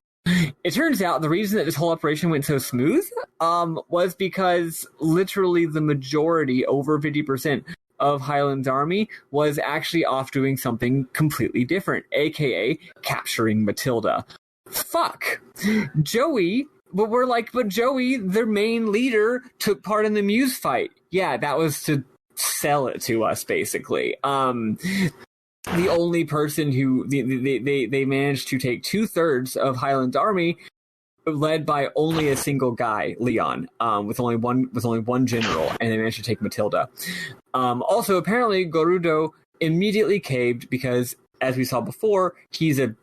It turns out the reason that this whole operation went so smooth was because literally the majority, over 50%, of Highland's army was actually off doing something completely different, aka capturing Matilda. Fuck. Joey but we're like, but Joey, their main leader, took part in the Muse fight. Yeah, that was to sell it to us, basically. The only person who they managed to take 2/3 of Highland's army, led by only a single guy, Leon, with only one general, and they managed to take Matilda. Also, apparently, Gerudo immediately caved because, as we saw before, he's a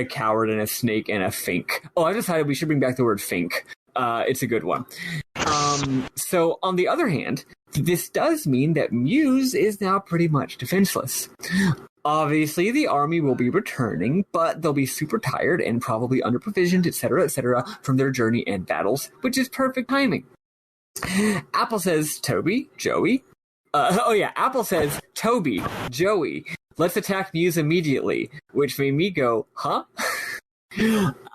coward and a snake and a fink. Oh, I decided we should bring back the word fink. It's a good one. So, on the other hand, this does mean that Muse is now pretty much defenseless. Obviously, the army will be returning, but they'll be super tired and probably under-provisioned, etc., from their journey and battles, which is perfect timing. Apple says, Apple says, Toby, Joey, let's attack Muse immediately, which made me go, huh?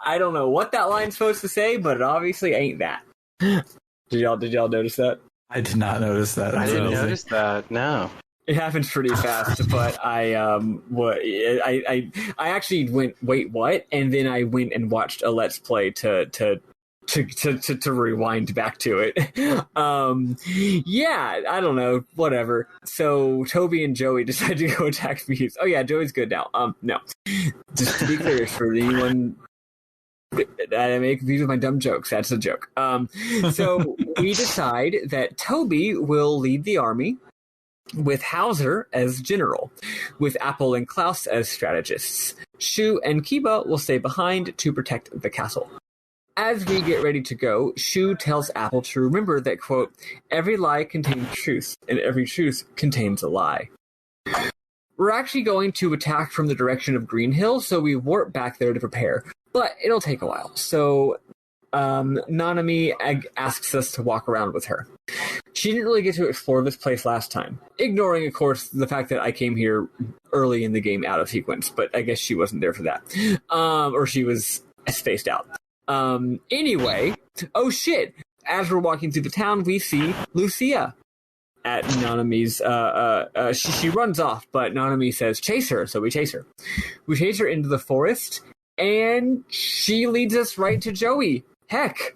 I don't know what that line's supposed to say, but it obviously ain't that. Did y'all notice that? I did not notice that. I didn't notice that, no. It happens pretty fast, but I actually went, wait, what? And then I went and watched a Let's Play to rewind back to it. Yeah, I don't know, whatever. So Toby and Joey decided to go attack Muse. Oh yeah, Joey's good now. No. Just to be clear, for anyone I make confused with my dumb jokes, that's a joke. So we decide that Toby will lead the army, with Hauser as general, with Apple and Klaus as strategists. Shu and Kiba will stay behind to protect the castle. As we get ready to go, Shu tells Apple to remember that, quote, every lie contains truth, and every truth contains a lie. We're actually going to attack from the direction of Green Hill, so we warp back there to prepare, but it'll take a while. So Nanami asks us to walk around with her. She didn't really get to explore this place last time, ignoring, of course, the fact that I came here early in the game out of sequence, but I guess she wasn't there for that. Or she was spaced out. Anyway, oh shit, as we're walking through the town, we see Lucia at Nanami's, she runs off, but Nanami says, chase her, so we chase her. We chase her into the forest, and she leads us right to Joey. Heck.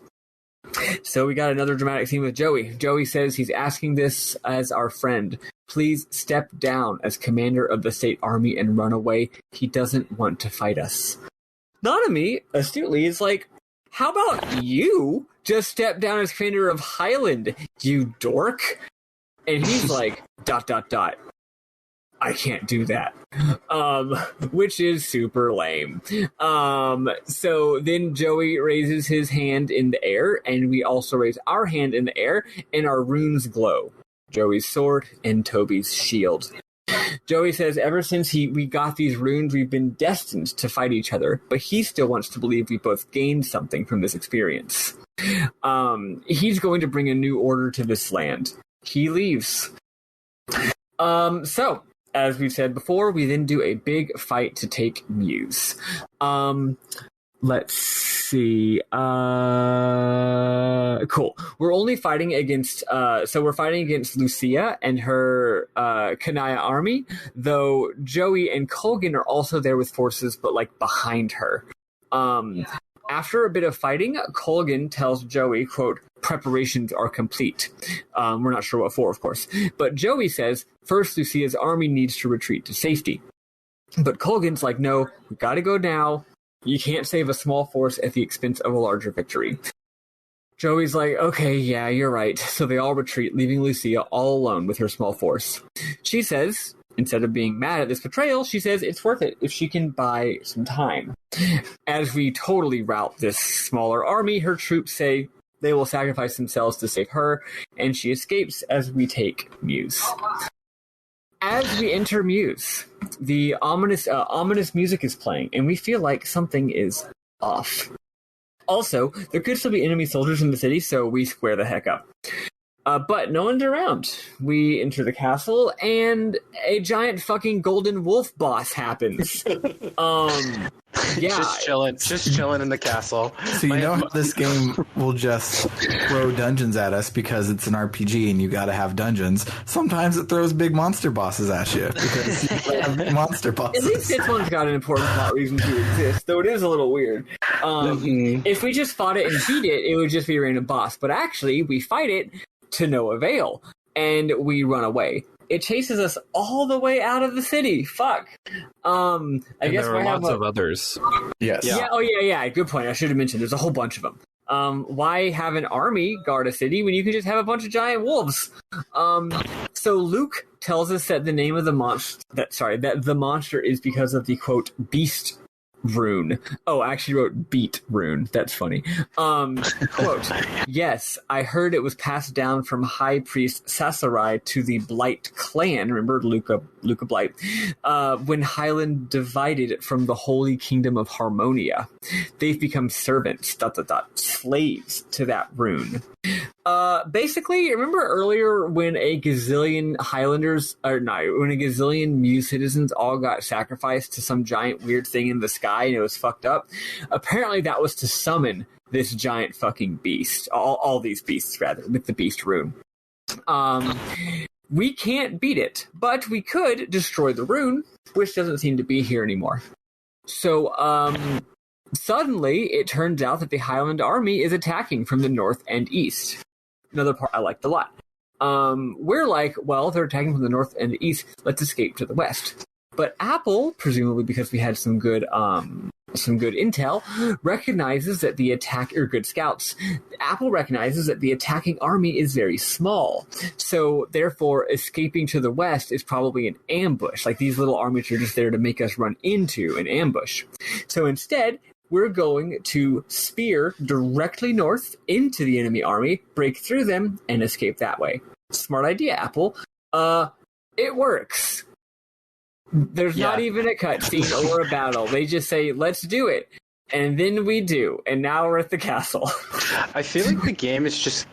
So we got another dramatic scene with Joey. Joey says he's asking this as our friend. Please step down as commander of the state army and run away. He doesn't want to fight us. Nanami, astutely, is like, how about you just step down as commander of Highland, you dork? And he's like, ... I can't do that. Which is super lame. So then Joey raises his hand in the air, and we also raise our hand in the air, and our runes glow. Joey's sword and Toby's shield. Joey says ever since we got these runes, we've been destined to fight each other, but he still wants to believe we both gained something from this experience. He's going to bring a new order to this land. He leaves. So, as we've said before, we then do a big fight to take Muse. Let's see. Cool. We're only fighting against, we're fighting against Lucia and her Kanaya army, though Joey and Colgan are also there with forces, but like behind her. After a bit of fighting, Colgan tells Joey, quote, preparations are complete. We're not sure what for, of course. But Joey says, first Lucia's army needs to retreat to safety. But Colgan's like, no, we gotta go now. You can't save a small force at the expense of a larger victory. Joey's like, okay, yeah, you're right. So they all retreat, leaving Lucia all alone with her small force. She says, instead of being mad at this betrayal, she says it's worth it if she can buy some time. As we totally rout this smaller army, her troops say they will sacrifice themselves to save her, and she escapes as we take Muse. As we enter Muse, the ominous music is playing, and we feel like something is off. Also, there could still be enemy soldiers in the city, so we square the heck up. But no one's around. We enter the castle, and a giant fucking golden wolf boss happens. Yeah, just chilling in the castle. So you know how this game will just throw dungeons at us because it's an RPG and you got to have dungeons. Sometimes it throws big monster bosses at you because you have monster bosses. At least this one's got an important plot reason to exist, though it is a little weird. If we just fought it and beat it, it would just be a random boss. But actually, we fight it to no avail, and we run away. It chases us all the way out of the city. Fuck. I guess there are lots of others. Yes. Yeah. Oh, yeah. Good point. I should have mentioned. There's a whole bunch of them. Why have an army guard a city when you can just have a bunch of giant wolves? So Luke tells us that the name of the monster that the monster is because of the quote beast rune. Oh, I actually wrote beat rune. That's funny. Quote, yes, I heard it was passed down from High Priest Sasarai to the Blight clan. Remember Luca Blight? When Highland divided from the Holy Kingdom of Harmonia. They've become servants, slaves to that rune. Basically, remember earlier when a gazillion Mew citizens all got sacrificed to some giant weird thing in the sky and it was fucked up? Apparently that was to summon this giant fucking beast. All these beasts, rather, with the beast rune. We can't beat it, but we could destroy the rune, which doesn't seem to be here anymore. So, suddenly, it turns out that the Highland army is attacking from the north and east. Another part I liked a lot. We're like, well, they're attacking from the north and the east. Let's escape to the west. But Apple, presumably because we had some good intel, recognizes that the good scouts. Apple recognizes that the attacking army is very small. So, therefore, escaping to the west is probably an ambush. Like, these little armies are just there to make us run into an ambush. So, instead, we're going to spear directly north into the enemy army, break through them, and escape that way. Smart idea, Apple. It works. There's not even a cutscene or a battle. They just say, let's do it. And then we do. And now we're at the castle. I feel like the game is just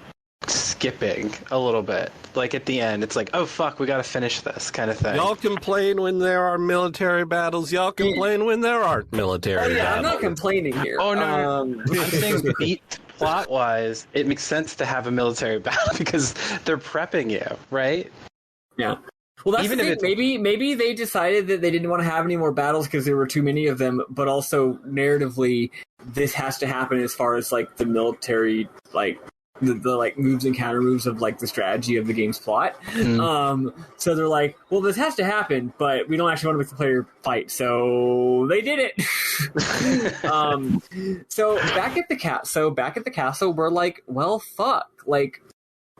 skipping a little bit. Like at the end, it's like, oh fuck, we gotta finish this kind of thing. Y'all complain when there are military battles. Y'all complain when there aren't military battles. I'm not complaining here. Oh, no. I'm saying plot-wise, it makes sense to have a military battle because they're prepping you, right? Yeah. Well, that's even the thing. Maybe they decided that they didn't want to have any more battles because there were too many of them, but also narratively, this has to happen as far as like the military, like the like moves and counter moves of like the strategy of the game's plot. So they're like, well, this has to happen, but we don't actually want to make the player fight, so they did it. So back at the castle, we're like, well, fuck, like.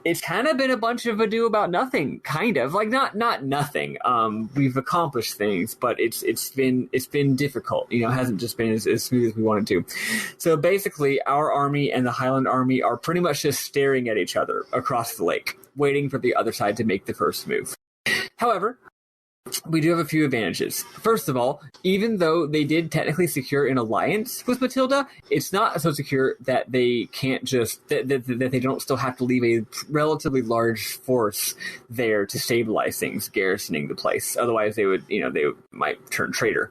It's kind of been a bunch of ado about nothing, kind of. Like, not nothing. We've accomplished things, but it's been difficult. You know, it hasn't just been as smooth as we wanted to. So basically, our army and the Highland army are pretty much just staring at each other across the lake, waiting for the other side to make the first move. However, we do have a few advantages. First of all, even though they did technically secure an alliance with Matilda, it's not so secure that they can't just that they don't still have to leave a relatively large force there to stabilize things, garrisoning the place. Otherwise, they might turn traitor.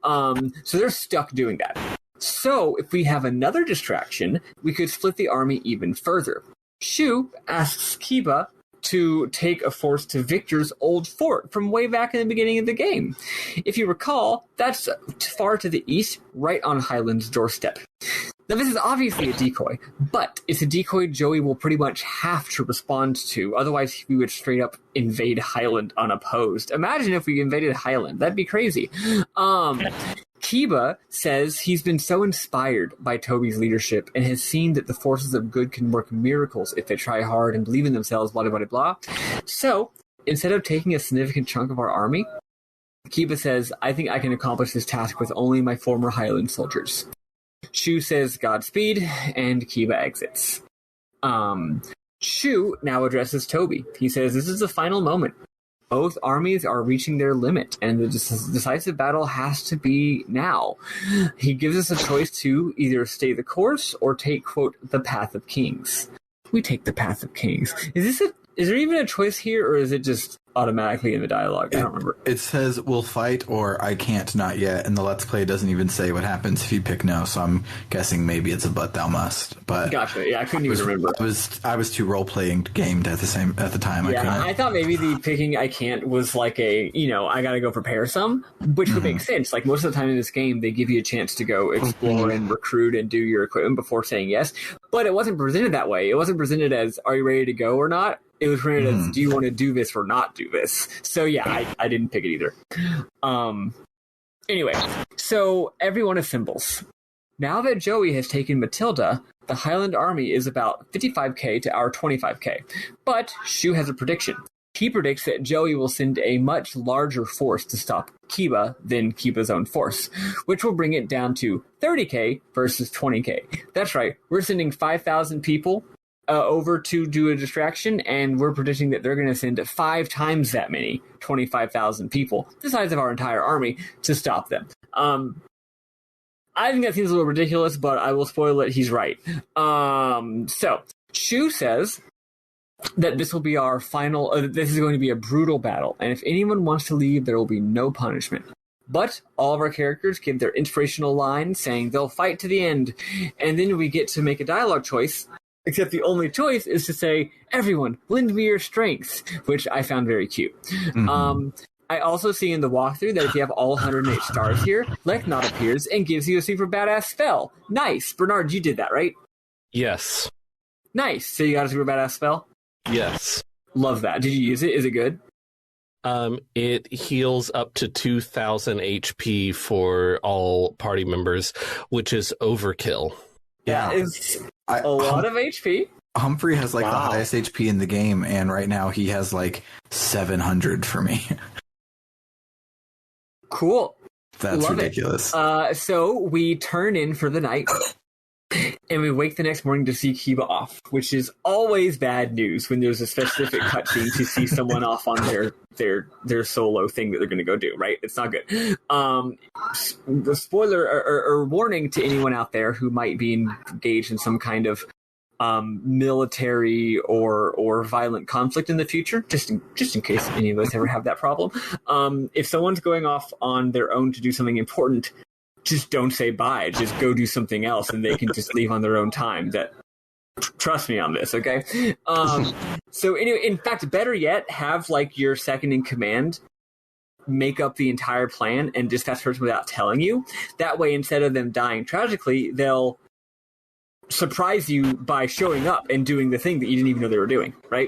So they're stuck doing that. So if we have another distraction, we could split the army even further. Shu asks Kiba to take a force to Victor's old fort from way back in the beginning of the game. If you recall, that's far to the east, right on Highland's doorstep. Now, this is obviously a decoy, but it's a decoy Joey will pretty much have to respond to, otherwise we would straight up invade Highland unopposed. Imagine if we invaded Highland. That'd be crazy. Kiba says he's been so inspired by Toby's leadership and has seen that the forces of good can work miracles if they try hard and believe in themselves, blah, blah, blah, blah. So, instead of taking a significant chunk of our army, Kiba says, I think I can accomplish this task with only my former Highland soldiers. Shu says Godspeed, and Kiba exits. Shu now addresses Toby. He says, this is the final moment. Both armies are reaching their limit, and the decisive battle has to be now. He gives us a choice to either stay the course or take, quote, the path of kings. We take the path of kings. Is there even a choice here, or is it just automatically in the dialogue. I don't remember. It says we'll fight or I can't not yet, and the Let's Play doesn't even say what happens if you pick no, so I'm guessing maybe it's a but thou must. But Gotcha. Yeah, I couldn't even remember. I was too role playing gamed at the time. Yeah, I thought maybe the picking I can't was like a, I gotta go prepare some, which would make sense. Like most of the time in this game, they give you a chance to go explore and recruit and do your equipment before saying yes. But it wasn't presented that way. It wasn't presented as, are you ready to go or not? It was presented as, do you want to do this or not do this? So yeah, I didn't pick it either. Anyway, so everyone assembles. Now that Joey has taken Matilda, the Highland Army is about 55k to our 25k. But Shu has a prediction. He predicts that Joey will send a much larger force to stop Kiba than Kiba's own force, which will bring it down to 30k versus 20k. That's right, we're sending 5,000 people over to do a distraction, and we're predicting that they're going to send 5 times that many, 25,000 people, the size of our entire army, to stop them. I think that seems a little ridiculous, but I will spoil it. He's right. So, Shu says that this will be our final, this is going to be a brutal battle, and if anyone wants to leave, there will be no punishment. But all of our characters give their inspirational line saying they'll fight to the end, and then we get to make a dialogue choice, except the only choice is to say, everyone, lend me your strength, which I found very cute. I also see in the walkthrough that if you have all 108 stars here, Leknot appears and gives you a super badass spell. Nice. Bernard, you did that, right? Yes. Nice. So you got a super badass spell? Yes. Love that. Did you use it? Is it good? It heals up to 2,000 HP for all party members, which is overkill. Yeah, it's a lot of HP. Humphrey has the highest HP in the game, and right now he has 700 for me. Cool. That's Love ridiculous. So we turn in for the night, and we wake the next morning to see Kiba off, which is always bad news when there's a specific cutscene to see someone off on their solo thing that they're going to go do, right? It's not good. The spoiler or warning to anyone out there who might be engaged in some kind of military or violent conflict in the future, just in case any of us ever have that problem. If someone's going off on their own to do something important, just don't say bye. Just go do something else, and they can just leave on their own time. Trust me on this, okay? So anyway, in fact, better yet, have your second in command make up the entire plan and dispatch person without telling you. That way, instead of them dying tragically, they'll surprise you by showing up and doing the thing that you didn't even know they were doing, right?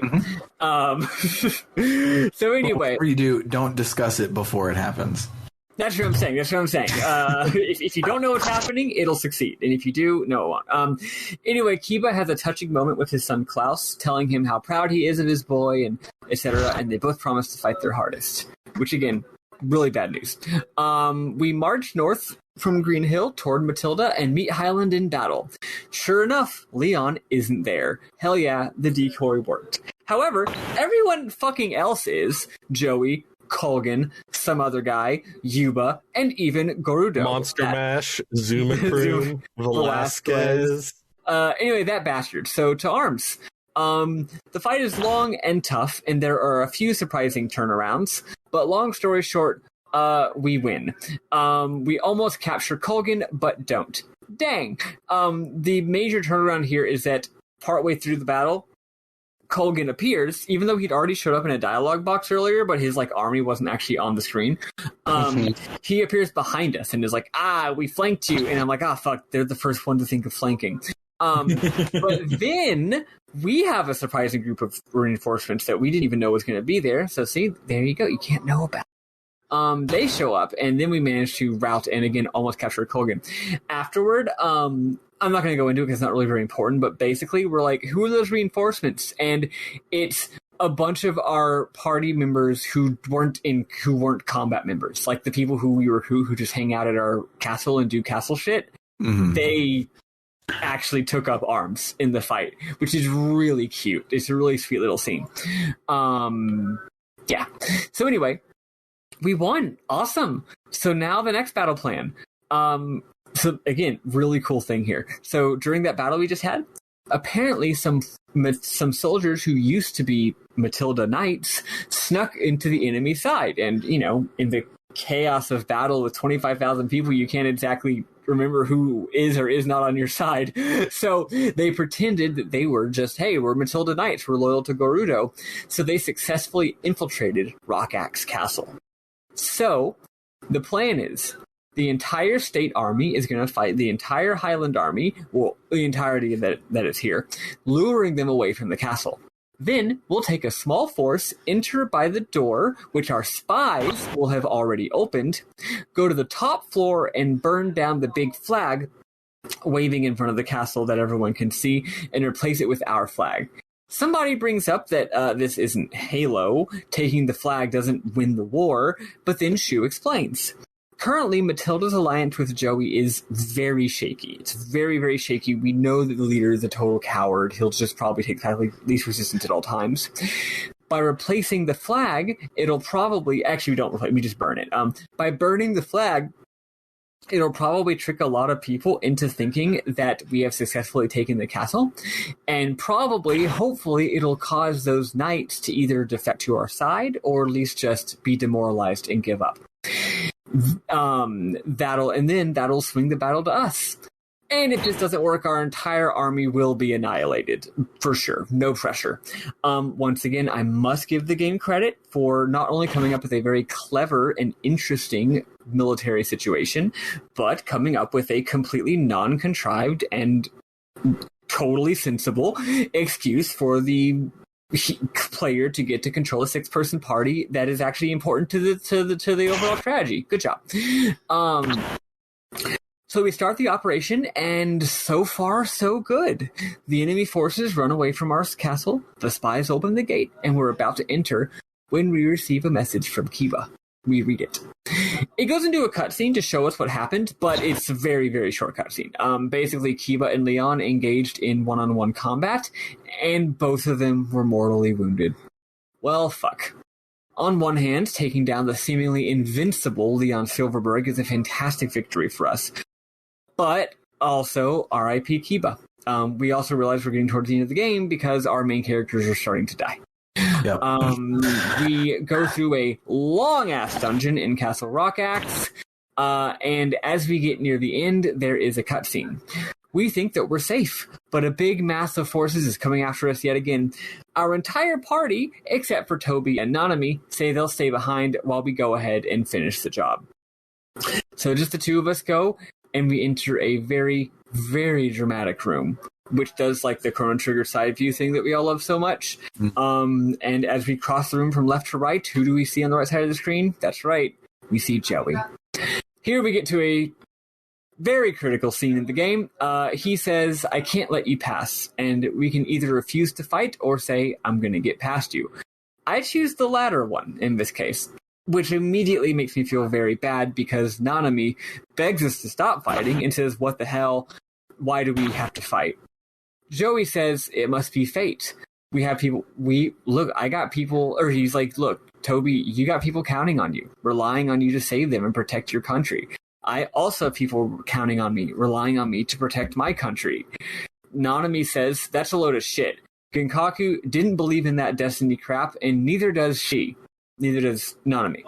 So anyway, whatever you do, don't discuss it before it happens. That's what I'm saying. If you don't know what's happening, it'll succeed, and if you do, no, it won't. Anyway, Kiba has a touching moment with his son Klaus, telling him how proud he is of his boy, and etc. And they both promise to fight their hardest, which again, really bad news. We march north from Green Hill toward Matilda and meet Highland in battle. Sure enough, Leon isn't there. Hell yeah, the decoy worked. However, everyone fucking else is. Joey, Colgan, some other guy, Yuba, and even Gorudo. Monster Mash, Zumacroon, Velasquez. Anyway, that bastard. So to arms. The fight is long and tough, and there are a few surprising turnarounds. But long story short, we win. We almost capture Colgan, but don't. Dang. The major turnaround here is that partway through the battle, Colgan appears, even though he'd already showed up in a dialogue box earlier, but his army wasn't actually on the screen. He appears behind us and is like, we flanked you. And I'm like, fuck, they're the first one to think of flanking. But then we have a surprising group of reinforcements that we didn't even know was going to be there. So see, there you go. You can't know about it. They show up, and then we manage to rout and again almost capture Colgan. Afterward, I'm not going to go into it because it's not really very important, but basically we're like, who are those reinforcements? And it's a bunch of our party members who weren't combat members, like the people who we recruit who just hang out at our castle and do castle shit. They actually took up arms in the fight, which is really cute. It's a really sweet little scene. Yeah. So anyway, we won. Awesome. So now the next battle plan. So again, really cool thing here. So during that battle we just had, apparently some soldiers who used to be Matilda Knights snuck into the enemy side. And, you know, in the chaos of battle with 25,000 people, you can't exactly remember who is or is not on your side. So they pretended that they were just, hey, we're Matilda Knights, we're loyal to Gerudo. So they successfully infiltrated Rockaxe Castle. So the plan is the entire state army is going to fight the entire Highland army, well, the entirety that is here, luring them away from the castle. Then we'll take a small force, enter by the door, which our spies will have already opened, go to the top floor and burn down the big flag waving in front of the castle that everyone can see, and replace it with our flag. Somebody brings up that this isn't Halo, taking the flag doesn't win the war, but then Shu explains. Currently, Matilda's alliance with Joey is very shaky. It's very, very shaky. We know that the leader is a total coward. He'll just probably take least resistance at all times. By replacing the flag, it'll probably... Actually, we don't replace it. We just burn it. By burning the flag, it'll probably trick a lot of people into thinking that we have successfully taken the castle. And probably, hopefully, it'll cause those knights to either defect to our side or at least just be demoralized and give up. That'll swing the battle to us. And if this doesn't work, our entire army will be annihilated. For sure. No pressure. Once again, I must give the game credit for not only coming up with a very clever and interesting military situation, but coming up with a completely non-contrived and totally sensible excuse for the player to get to control a 6-person party that is actually important to the overall strategy. Good job. So we start the operation, and so far, so good. The enemy forces run away from our castle, the spies open the gate, and we're about to enter when we receive a message from Kiba. We read it. It goes into a cutscene to show us what happened, but it's a very, very short cutscene. Basically, Kiba and Leon engaged in one-on-one combat, and both of them were mortally wounded. Well, fuck. On one hand, taking down the seemingly invincible Leon Silverberg is a fantastic victory for us. But also, R.I.P. Kiba. We also realize we're getting towards the end of the game because our main characters are starting to die. Yep. We go through a long-ass dungeon in Castle Rockaxe, and as we get near the end, there is a cutscene. We think that we're safe, but a big mass of forces is coming after us yet again. Our entire party, except for Toby and Nanami, say they'll stay behind while we go ahead and finish the job. So just the two of us go, and we enter a very, very dramatic room, which does like the Chrono Trigger side view thing that we all love so much. And as we cross the room from left to right, who do we see on the right side of the screen? That's right, we see Joey. Here we get to a very critical scene in the game. He says, I can't let you pass, and we can either refuse to fight or say, I'm going to get past you. I choose the latter one in this case, which immediately makes me feel very bad because Nanami begs us to stop fighting and says, what the hell? Why do we have to fight? Joey says it must be fate. We have people, I got people, or he's like, look, Toby, you got people counting on you, relying on you to save them and protect your country. I also have people counting on me, relying on me to protect my country. Nanami says, that's a load of shit. Genkaku didn't believe in that destiny crap, and neither does she. Neither does Nanami.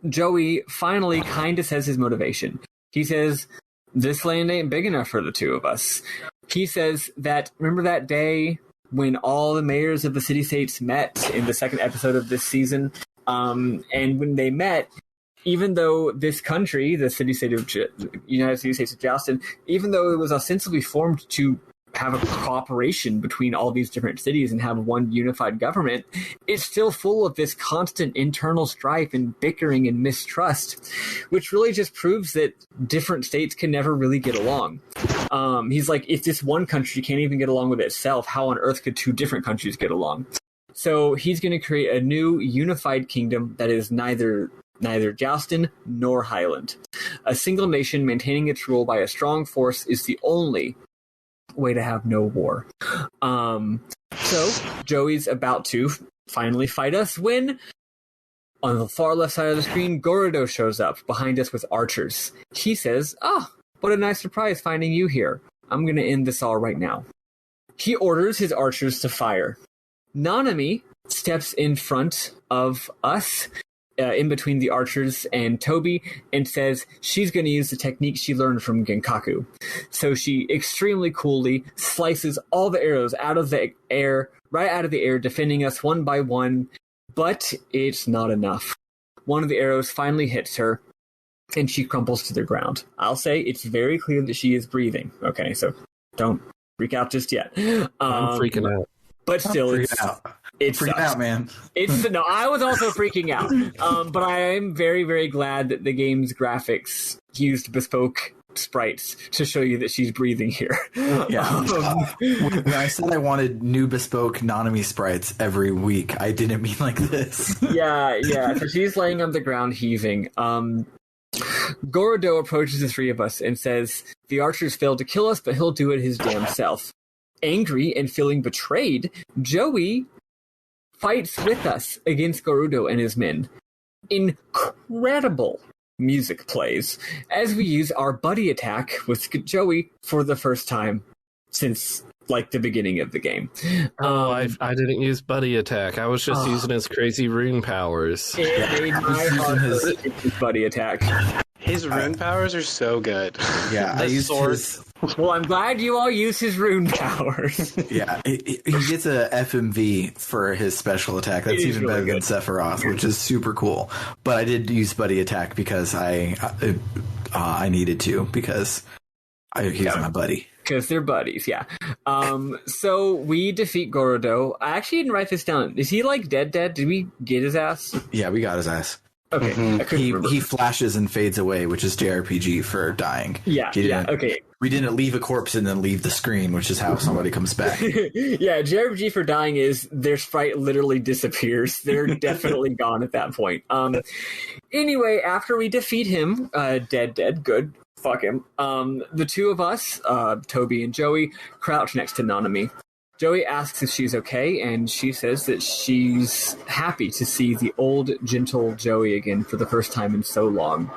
Joey finally kind of says his motivation. He says, this land ain't big enough for the two of us. He says that, remember that day when all the mayors of the city-states met in the second episode of this season? And when they met, even though this country, the city-state of United City-States of Joustin, even though it was ostensibly formed to have a cooperation between all these different cities and have one unified government, it's still full of this constant internal strife and bickering and mistrust, which really just proves that different states can never really get along. He's like, if this one country can't even get along with itself, how on earth could two different countries get along? So he's going to create a new unified kingdom that is neither Joustin nor Highland. A single nation maintaining its rule by a strong force is the only way to have no war. So Joey's about to finally fight us when, on the far left side of the screen, Gerudo shows up behind us with archers. He says, what a nice surprise finding you here. I'm going to end this all right now. He orders his archers to fire. Nanami steps in front of us, in between the archers and Toby, and says she's going to use the technique she learned from Genkaku. So she extremely coolly slices all the arrows out of the air, right out of the air, defending us one by one, but it's not enough. One of the arrows finally hits her, and she crumples to the ground. I'll say it's very clear that she is breathing. Okay, so don't freak out just yet. I'm freaking out. But still, it's freaking out, man. No, I was also freaking out. But I am very, very glad that the game's graphics used bespoke sprites to show you that she's breathing here. Yeah. When I said I wanted new bespoke Nanami sprites every week, I didn't mean like this. Yeah. So she's laying on the ground heaving. Gorodo approaches the three of us and says, the archers failed to kill us, but he'll do it his damn self. Angry and feeling betrayed, Joey fights with us against Gorodo and his men. Incredible music plays as we use our buddy attack with Joey for the first time since like the beginning of the game. I didn't use buddy attack. I was just using his crazy rune powers. It made my heart hurt his buddy attack. His rune powers are so good. Yeah, I used his... Well, I'm glad you all use his rune powers. Yeah, he gets a FMV for his special attack. That's even really better than Sephiroth, which is super cool. But I did use buddy attack because I needed to, because he's my buddy. Because they're buddies, yeah. So we defeat Gorodo. I actually didn't write this down. Is he like dead? Did we get his ass? Yeah, we got his ass. Okay. Mm-hmm. He flashes and fades away, which is JRPG for dying. Yeah, okay. We didn't leave a corpse and then leave the screen, which is how somebody comes back. Yeah, JRPG for dying is their sprite literally disappears. They're definitely gone at that point. Anyway, after we defeat him, dead, good. Fuck him. The two of us, Toby and Joey, crouch next to Nanami. Joey asks if she's okay, and she says that she's happy to see the old, gentle Joey again for the first time in so long.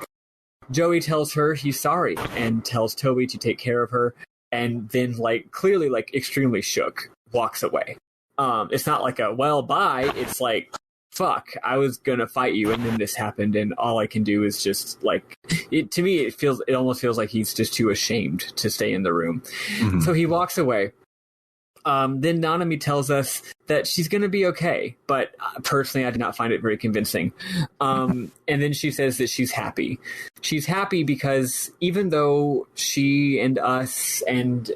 Joey tells her he's sorry and tells Toby to take care of her, and then, clearly, extremely shook, walks away. It's not like a, well, bye. It's like, fuck, I was gonna fight you, and then this happened, and all I can do is just, to me, it almost feels like he's just too ashamed to stay in the room. Mm-hmm. So he walks away. Then Nanami tells us that she's going to be okay, but personally I did not find it very convincing. And then she says that she's happy. She's happy because even though she and us and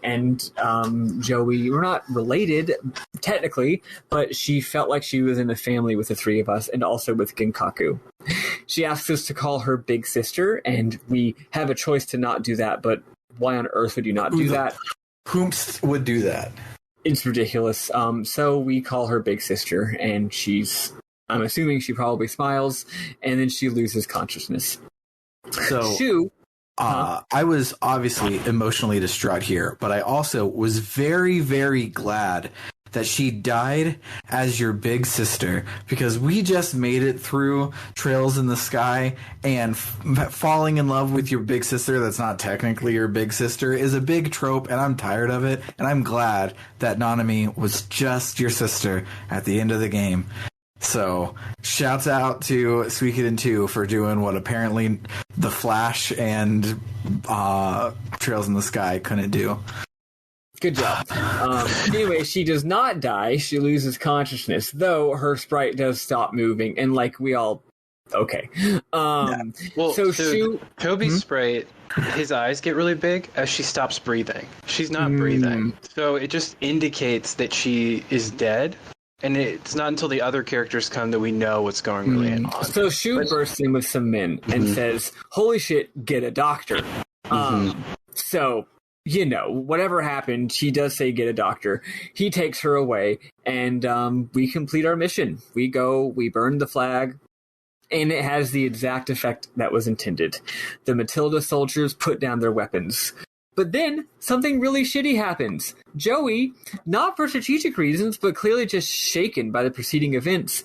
Joey were not related technically, but she felt like she was in a family with the three of us and also with Genkaku. She asks us to call her big sister, and we have a choice to not do that, but why on earth would you not do that? Whomst would do that? It's ridiculous. So we call her big sister, and I'm assuming she probably smiles, and then she loses consciousness. So, I was obviously emotionally distraught here, but I also was very, very glad that she died as your big sister, because we just made it through Trails in the Sky, and falling in love with your big sister that's not technically your big sister is a big trope, and I'm tired of it, and I'm glad that Nanami was just your sister at the end of the game. So, shouts out to Suikoden 2 for doing what apparently The Flash and Trails in the Sky couldn't do. Good job. Anyway, she does not die. She loses consciousness, though her sprite does stop moving, and we all... Okay. Well, so Toby's sprite, his eyes get really big as she stops breathing. She's not breathing. So it just indicates that she is dead, and it's not until the other characters come that we know what's going really on. So Shu bursts in with some men and says, holy shit, get a doctor. So... whatever happened, he does say get a doctor. He takes her away, and we complete our mission. We go, we burn the flag, and it has the exact effect that was intended. The Matilda soldiers put down their weapons. But then, something really shitty happens. Joey, not for strategic reasons, but clearly just shaken by the preceding events.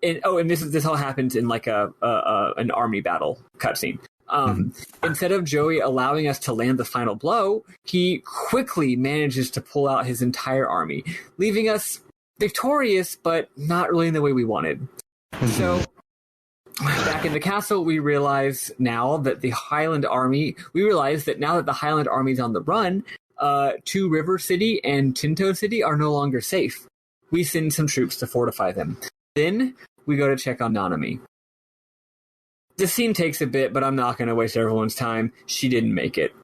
And this all happens in an army battle cutscene. Instead of Joey allowing us to land the final blow, he quickly manages to pull out his entire army, leaving us victorious, but not really in the way we wanted. So, back in the castle, we realize that the Highland Army is on the run, Two River City and Tinto City are no longer safe. We send some troops to fortify them. Then, we go to check on Nanami. The scene takes a bit, but I'm not going to waste everyone's time. She didn't make it.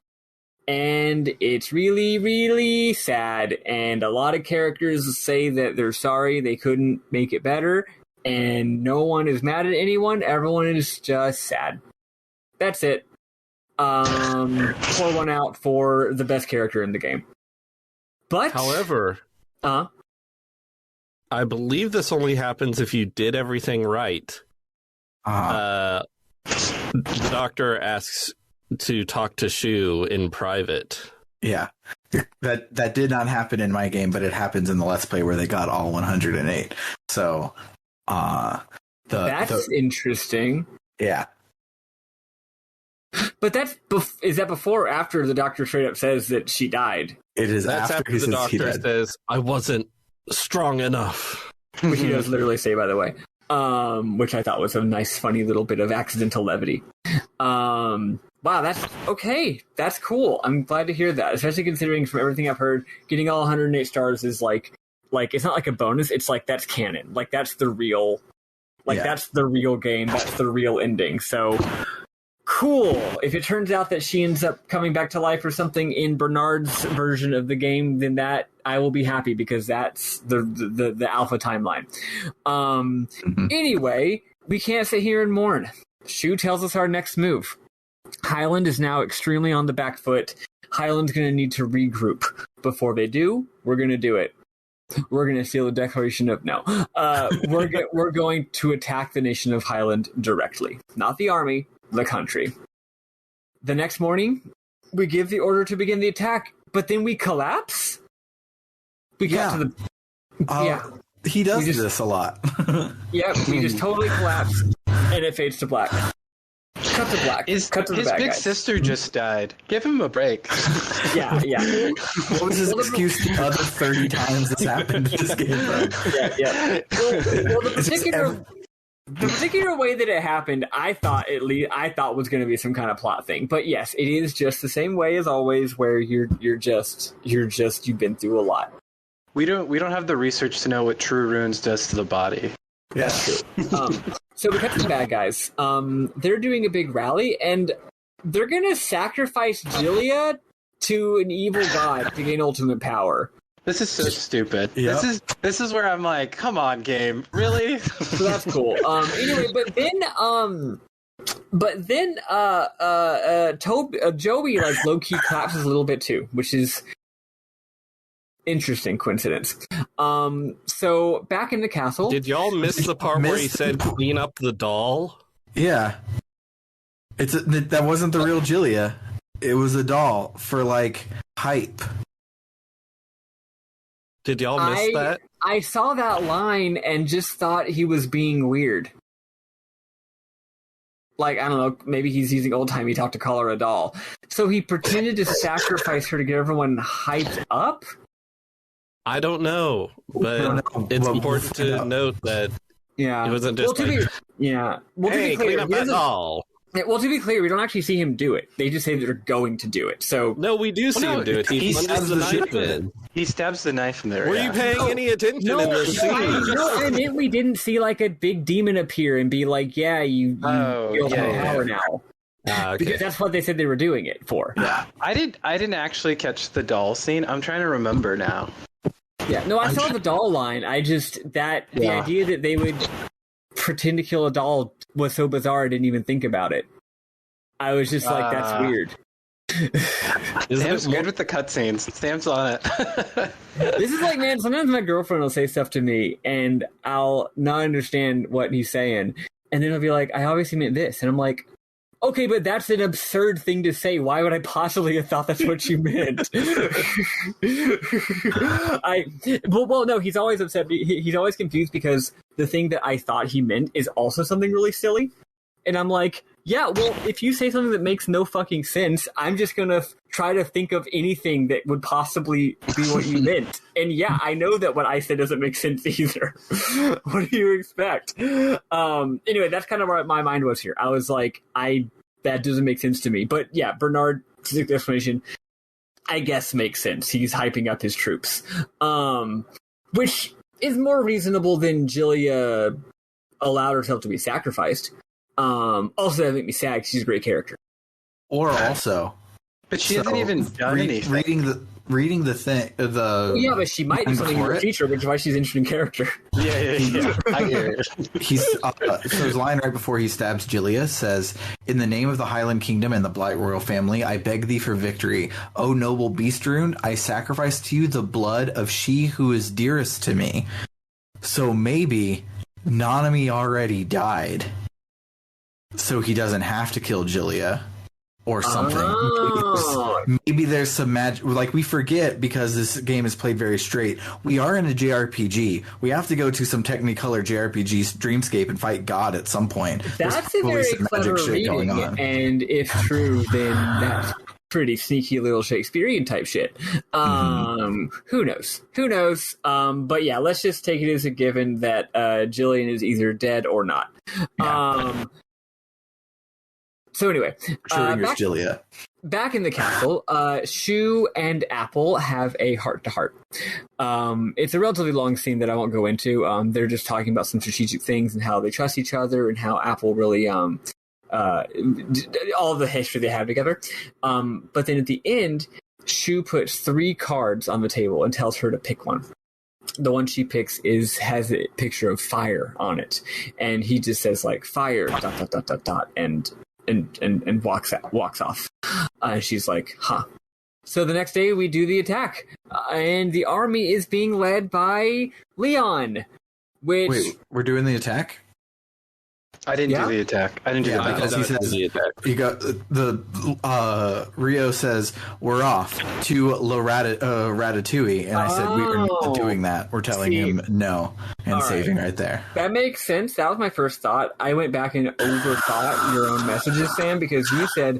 And it's really, really sad. And a lot of characters say that they're sorry they couldn't make it better. And no one is mad at anyone. Everyone is just sad. That's it. Pour one out for the best character in the game. But, however, I believe this only happens if you did everything right. The doctor asks to talk to Shu in private. Yeah. That did not happen in my game, but it happens in the Let's Play where they got all 108. So, that's interesting. Yeah. But is that before or after the doctor straight up says that she died? It is after the doctor says, I wasn't strong enough. Which he does literally say, by the way. Which I thought was a nice, funny little bit of accidental levity. Wow, that's okay. That's cool. I'm glad to hear that, especially considering from everything I've heard, getting all 108 stars is like it's not like a bonus. It's like that's canon. Like that's the real, that's the real game. That's the real ending. So cool. If it turns out that she ends up coming back to life or something in Bernard's version of the game, then that I will be happy because that's the alpha timeline. Anyway, we can't sit here and mourn. Shu tells us our next move. Highland is now extremely on the back foot. Highland's going to need to regroup. Before they do, we're going to do it. We're going to seal the declaration of no. We're going to attack the nation of Highland directly. Not the army, the country. The next morning, we give the order to begin the attack, but then we collapse? We got to the... He does this a lot. Yeah, we just totally collapse, and it fades to black. Cut to black. Cut to the his bad big guys. sister just died. Give him a break. Yeah. What was his excuse the other 30 times this happened in this game, bro? Yeah. Well, the particular way that it happened, I thought was going to be some kind of plot thing. But yes, it is just the same way as always, where you've been through a lot. We don't have the research to know what True Runes does to the body. Yeah. That's true. So we cut to the bad guys. They're doing a big rally, and they're going to sacrifice Julia to an evil god to gain ultimate power. This is so stupid. Yep. This is where I'm like, come on, game, really? So that's cool. Anyway, but then Joey like low key collapses a little bit too, which is interesting coincidence. So back in the castle, Did y'all miss the part where he said clean up the doll? Yeah. That wasn't the real Julia. It was a doll for like hype. Did y'all miss that? I saw that line and just thought he was being weird. Like, I don't know, maybe he's using old-timey talk to call her a doll. So he pretended to sacrifice her to get everyone hyped up? I don't know, but it's important to note that it wasn't just hey, clean up that doll. Well, to be clear, we don't actually see him do it. They just say that they're going to do it. So no, we do see him do it. He stabs the knife in. He stabs the knife in there. Were you paying any attention in this scene? I meant we didn't see like a big demon appear and be like, you have power now. Okay. Because that's what they said they were doing it for. Yeah, I didn't actually catch the doll scene. I'm trying to remember now. Yeah, no, I saw the doll line. The idea that they would pretend to kill a doll was so bizarre I didn't even think about it. I was just like, that's weird. Sam's good with the cutscenes. Sam's on it. This is like, man, sometimes my girlfriend will say stuff to me and I'll not understand what he's saying. And then he'll be like, I obviously meant this. And I'm like, okay, but that's an absurd thing to say. Why would I possibly have thought that's what you meant? No, he's always upset. He's always confused because the thing that I thought he meant is also something really silly. And I'm like, yeah, well, if you say something that makes no fucking sense, I'm just gonna try to think of anything that would possibly be what you meant. And yeah, I know that what I said doesn't make sense either. What do you expect? Anyway, that's kind of where my mind was here. I was like, that doesn't make sense to me. But yeah, Bernard's explanation, I guess, makes sense. He's hyping up his troops. Which is more reasonable than Jillia allowed herself to be sacrificed. Also, that made me sad because she's a great character. Or also, but she hasn't even done anything. Reading the thing, yeah, but she might do something in the future, which is why she's an interesting character. Yeah. I hear it. He's so his line right before he stabs Jillia says, "In the name of the Highland Kingdom and the Blight royal family, I beg thee for victory. O noble beast rune, I sacrifice to you the blood of she who is dearest to me." So maybe Nanami already died, so he doesn't have to kill Jillia. Or something. Oh. Maybe there's some magic. Like, we forget because this game is played very straight. We are in a JRPG. We have to go to some Technicolor JRPG Dreamscape and fight God at some point. That's a very clever reading, and if true, then that's pretty sneaky little Shakespearean type shit. Who knows? But yeah, let's just take it as a given that Jillian is either dead or not. Yeah. So anyway, back in the castle, Shu and Apple have a heart-to-heart. It's a relatively long scene that I won't go into. They're just talking about some strategic things and how they trust each other and how Apple really, all the history they have together. But then at the end, Shu puts 3 cards on the table and tells her to pick one. The one she picks has a picture of fire on it, and he just says like fire ... and walks off. She's like, huh. So the next day we do the attack, and the army is being led by Leon. Wait, we're doing the attack? I didn't do the attack. I didn't do the because he says he got the Rio says we're off to Ratatouille, and I said we are not doing that. We're telling him no and saving right there. That makes sense. That was my first thought. I went back and overthought your own messages, Sam, because you said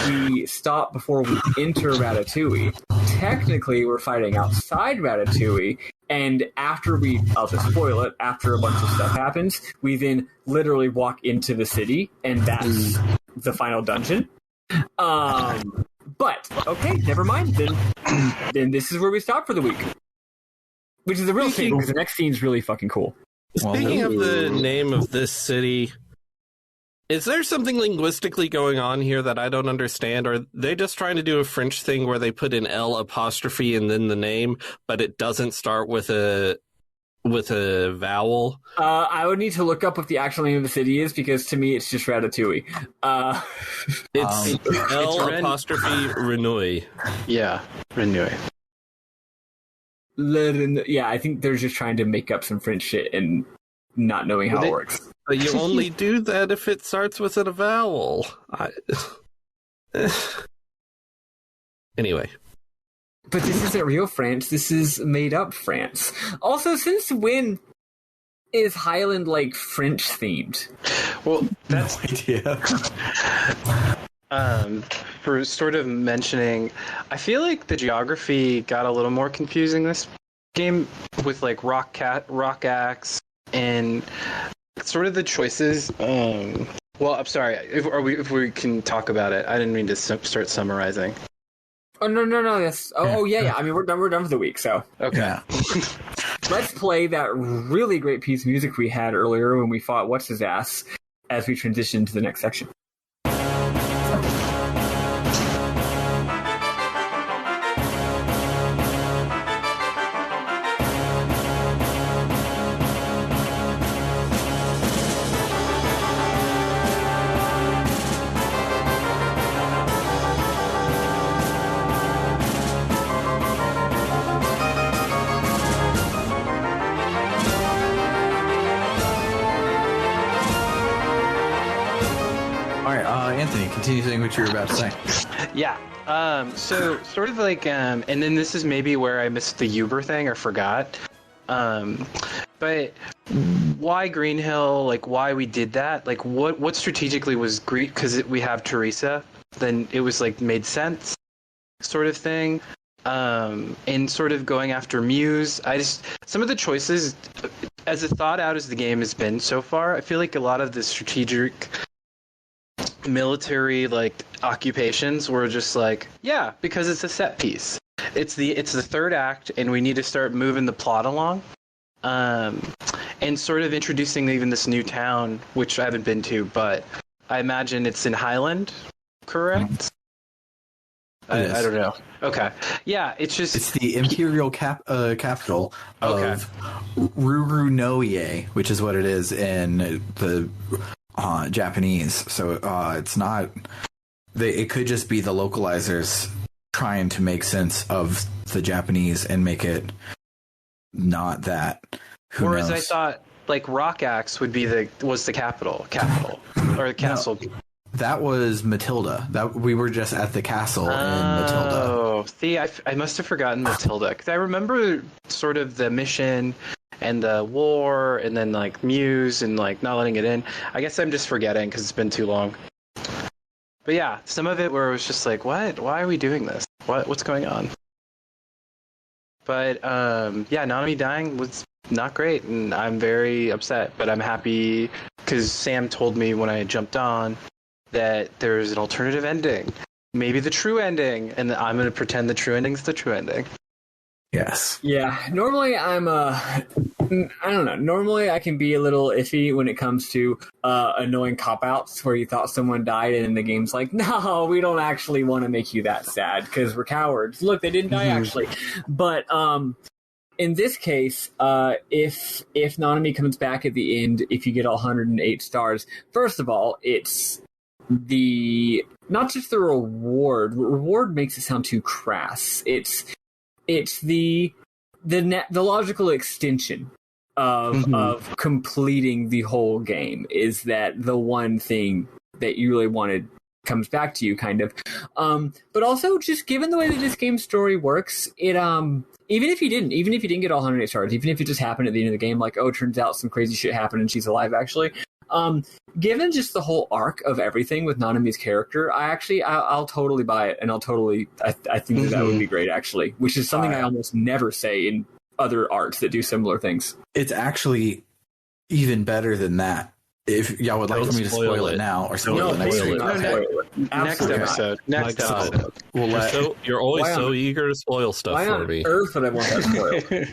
we stop before we enter Ratatouille. Technically, we're fighting outside Ratatouille. And after I'll just spoil it, after a bunch of stuff happens, we then literally walk into the city, and that's the final dungeon. But, okay, never mind. Then this is where we stop for the week. Which is a real shame, because the next scene's really fucking cool. Speaking of the name of this city, is there something linguistically going on here that I don't understand? Or are they just trying to do a French thing where they put an L apostrophe and then the name, but it doesn't start with a vowel? I would need to look up what the actual name of the city is, because to me it's just Ratatouille. It's L apostrophe Renouille. Yeah, Renouille. Yeah, I think they're just trying to make up some French shit and not knowing how it works. But you only do that if it starts with a vowel. Anyway. But this isn't real France. This is made up France. Also, since when is Highland like French themed? Well, that's no idea. For sort of mentioning, I feel like the geography got a little more confusing this game with like rock axe and sort of the choices. Well, I'm sorry. If we can talk about it, I didn't mean to start summarizing. Oh no! Yes. Oh yeah. I mean, we're done for the week. So okay. Yeah. Let's play that really great piece of music we had earlier when we fought What's His Ass as we transition to the next section. Anthony, continue saying what you were about to say. Yeah. So sort of like, and then this is maybe where I missed the Uber thing or forgot. But why Green Hill, like why we did that, like what strategically was great, because we have Teresa, then it was like made sense sort of thing. And sort of going after Muse, some of the choices, as thought out as the game has been so far, I feel like a lot of the strategic military like occupations were just like, yeah, because it's a set piece. It's the third act, and we need to start moving the plot along. And sort of introducing even this new town, which I haven't been to, but I imagine it's in Highland, correct? I don't know. Okay. Yeah, it's the imperial capital of Rurunoye, which is what it is in the Japanese. So it's not. It could just be the localizers trying to make sense of the Japanese and make it not that. Whereas I thought like Rock Axe would be was the capital or the castle. No. That was Matilda. That we were just at the castle in Matilda. Oh, see, I must have forgotten Matilda, because I remember sort of the mission and the war, and then like Muse and like not letting it in. I guess I'm just forgetting because it's been too long. But yeah, some of it where it was just like, what? Why are we doing this? What's going on? But yeah, Nanami dying was not great, and I'm very upset. But I'm happy because Sam told me when I jumped on that there's an alternative ending, maybe the true ending, and I'm going to pretend the true ending's the true ending. Yes. Yeah. Normally, I don't know. Normally, I can be a little iffy when it comes to annoying cop-outs where you thought someone died and the game's like, no, we don't actually want to make you that sad because we're cowards. Look, they didn't die actually. But in this case, if Nanami comes back at the end, if you get all 108 stars, first of all, it's not just the reward. Reward makes it sound too crass. It's the logical extension of completing the whole game is that the one thing that you really wanted comes back to you, kind of. But also, just given the way that this game's story works, it even if you didn't get all 108 stars, even if it just happened at the end of the game, like, oh, it turns out some crazy shit happened and she's alive actually. Given just the whole arc of everything with Nanami's character, I'll totally buy it, and I think that would be great actually, which is something I almost never say in other arts that do similar things. It's actually even better than that. If y'all would like for me to spoil it now or spoil it next week. Next episode. Next episode. You're always so eager to spoil stuff for me. Why on earth would I want that spoiled?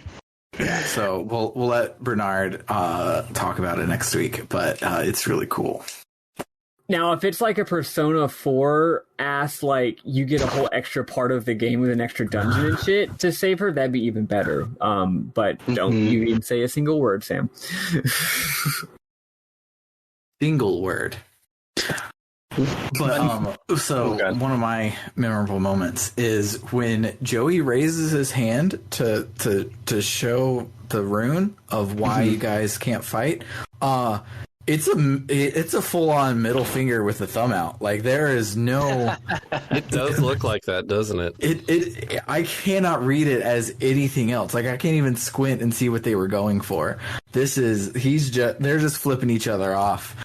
Yeah, so we'll let Bernard talk about it next week, but it's really cool. Now, if it's like a Persona 4 like you get a whole extra part of the game with an extra dungeon and shit to save her, that'd be even better. But don't you even say a single word, Sam. Single word. But one of my memorable moments is when Joey raises his hand to show the rune of why you guys can't fight. It's a full on middle finger with the thumb out. Like there is no. It does look like that, doesn't it? It I cannot read it as anything else. Like I can't even squint and see what they were going for. They're just flipping each other off.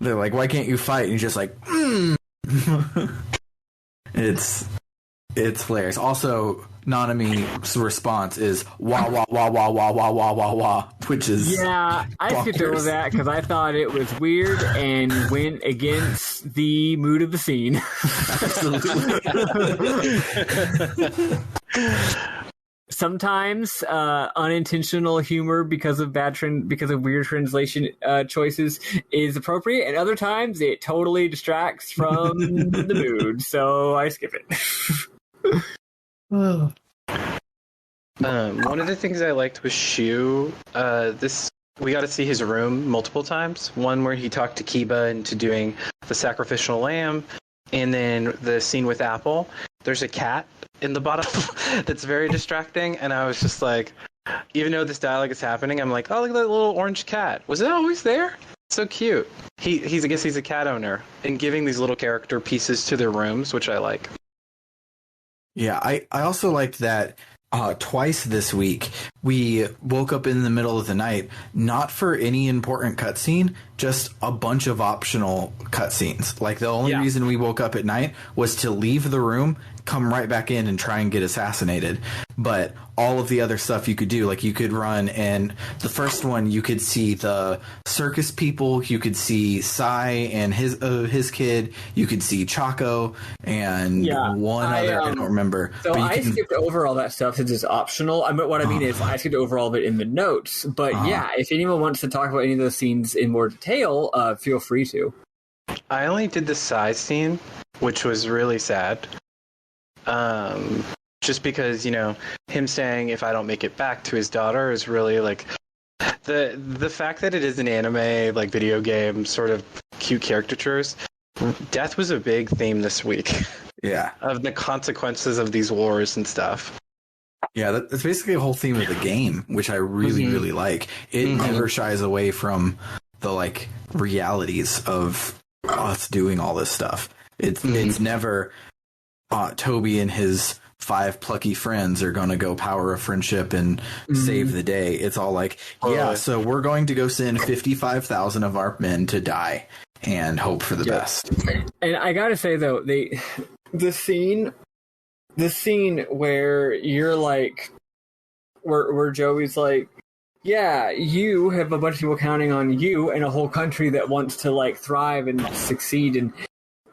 They're like, why can't you fight? And he's just like, It's hilarious. Also, Nanami's response is wah wah wah wah wah wah wah wah wah, which is I skipped over that because I thought it was weird and went against the mood of the scene. Absolutely. Sometimes unintentional humor because of weird translation choices is appropriate, and other times it totally distracts from the mood. So I skip it. One of the things I liked was Shu. We got to see his room multiple times. One where he talked to Kiba into doing the sacrificial lamb, and then the scene with Apple. There's a cat in the bottom that's very distracting, and I was just like, even though this dialogue is happening, I'm like, oh, look at that little orange cat. Was it always there? So cute. I guess he's a cat owner, and giving these little character pieces to their rooms, which I like. Yeah, I also liked that twice this week, we woke up in the middle of the night, not for any important cutscene, just a bunch of optional cutscenes. Like, the only reason we woke up at night was to leave the room, come right back in, and try and get assassinated. But all of the other stuff you could do, like, you could run, and the first one, you could see the circus people, you could see Sai and his kid, you could see Chaco, and I don't remember. So I skipped over all that stuff since it's optional. What I mean is I skipped over all of it in the notes. But if anyone wants to talk about any of those scenes in more detail, feel free to. I only did the Sai scene, which was really sad. Just because, him saying if I don't make it back to his daughter is really like the fact that it is an anime, like, video game sort of cute caricatures. Death was a big theme this week. Yeah. Of the consequences of these wars and stuff. Yeah, that's basically the whole theme of the game, which I really, really like. It never shies away from the, like, realities of us doing all this stuff. It's never Toby and his 5 plucky friends are going to go power of friendship and save the day. It's all like, so we're going to go send 55,000 of our men to die and hope for the best. And I gotta say, though, the scene where you're like, where Joey's like, you have a bunch of people counting on you and a whole country that wants to, like, thrive and succeed,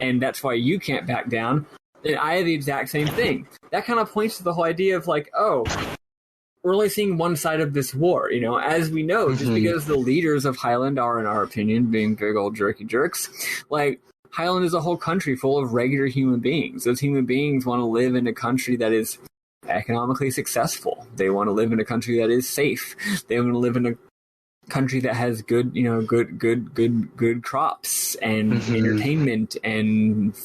and that's why you can't back down. And I have the exact same thing. That kind of points to the whole idea of, like, we're only seeing one side of this war. As we know, just because the leaders of Highland are, in our opinion, being big old jerky jerks, like, Highland is a whole country full of regular human beings. Those human beings want to live in a country that is economically successful. They want to live in a country that is safe. They want to live in a country that has good crops and entertainment and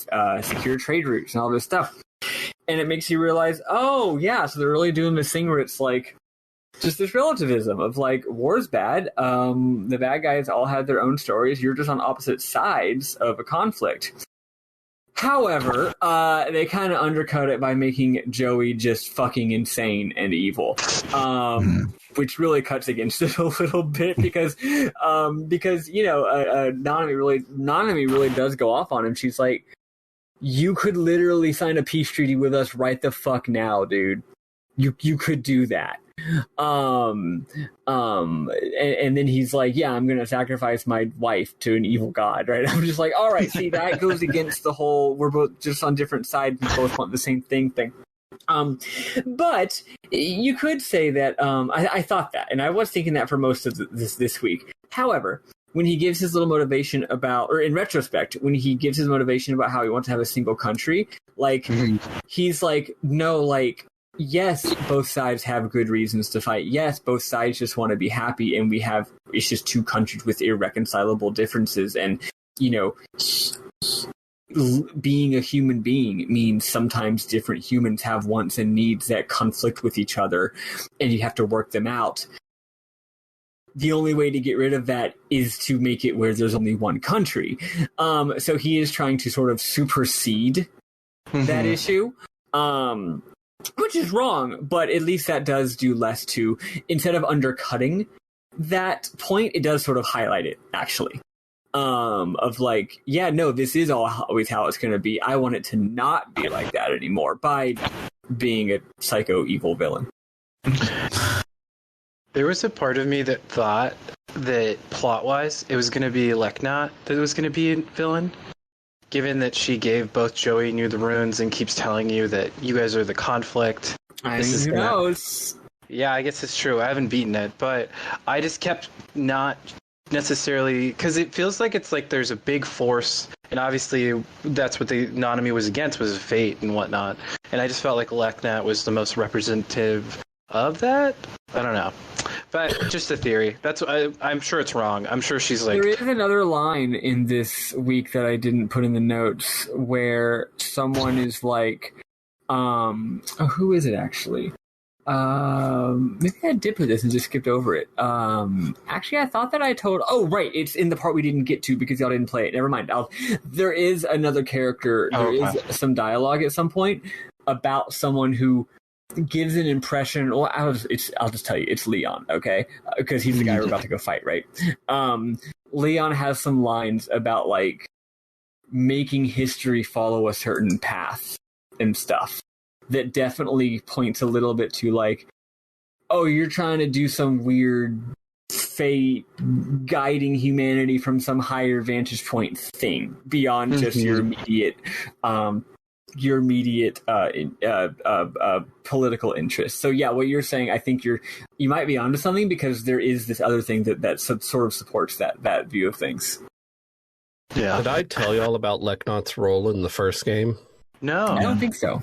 secure trade routes and all this stuff. And it makes you realize, so they're really doing this thing where it's like just this relativism of, like, war's bad. The bad guys all have their own stories. You're just on opposite sides of a conflict. However, they kind of undercut it by making Joey just fucking insane and evil, which really cuts against it a little bit because Nanami really does go off on him. She's like, you could literally sign a peace treaty with us right the fuck now, dude. You could do that. And then he's like, I'm gonna sacrifice my wife to an evil god, right? I'm just like, all right, see, that goes against the whole we're both just on different sides and both want the same thing. But you could say that I thought that, and I was thinking that for most of this week. However, when he gives his little motivation about, or in retrospect, when he gives his motivation about how he wants to have a single country, like, he's like, no, like, yes, both sides have good reasons to fight. Yes, both sides just want to be happy, and it's just two countries with irreconcilable differences. And, being a human being means sometimes different humans have wants and needs that conflict with each other, and you have to work them out. The only way to get rid of that is to make it where there's only one country. So he is trying to sort of supersede that issue. Which is wrong, but at least that does do less to, instead of undercutting that point, it does sort of highlight it, actually. Of like, this is always how it's going to be. I want it to not be like that anymore by being a psycho evil villain. There was a part of me that thought that plot-wise, it was going to be Leknat that was going to be a villain. Given that she gave both Joey and you the runes and keeps telling you that you guys are the conflict. Who knows? Yeah, I guess it's true. I haven't beaten it, but I just kept not necessarily, because it feels like it's like there's a big force, and obviously that's what the Nanami was against, was fate and whatnot. And I just felt like Leknat was the most representative of that. I don't know. But just a theory. I'm sure it's wrong. I'm sure she's like... There is another line in this week that I didn't put in the notes where someone is like, who is it actually? Maybe I did put this and just skipped over it. Actually, I thought that I told... Oh, right. It's in the part we didn't get to because y'all didn't play it. Never mind. There is another character. There is some dialogue at some point about someone who gives an impression. Well, I'll just tell you, it's Leon, okay? Because he's the guy we're about to go fight, right? Leon has some lines about like making history follow a certain path and stuff that definitely points a little bit to like, oh, you're trying to do some weird fate guiding humanity from some higher vantage point thing beyond just your immediate political interest. So yeah, what you're saying, I think you might be onto something, because there is this other thing that sort of supports that view of things. Yeah. Did I tell you all about Leknot's role in the first game? No. I don't think so.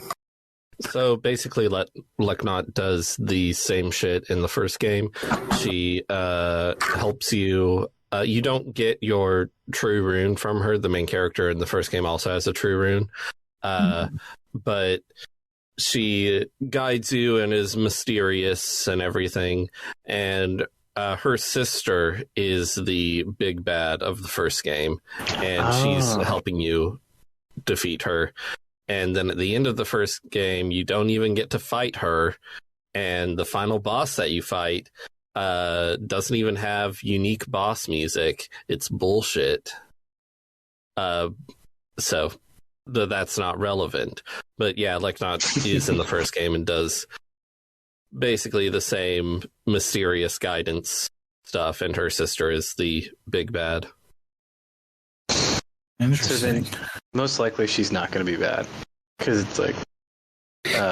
So basically, Leknot does the same shit in the first game. She helps you. You don't get your true rune from her. The main character in the first game also has a true rune. But she guides you and is mysterious and everything. And her sister is the big bad of the first game. And she's helping you defeat her. And then at the end of the first game, you don't even get to fight her. And the final boss that you fight doesn't even have unique boss music. It's bullshit. So that's not relevant. But yeah, Leknot is in the first game and does basically the same mysterious guidance stuff. And her sister is the big bad. Interesting. So then, most likely she's not going to be bad, because it's like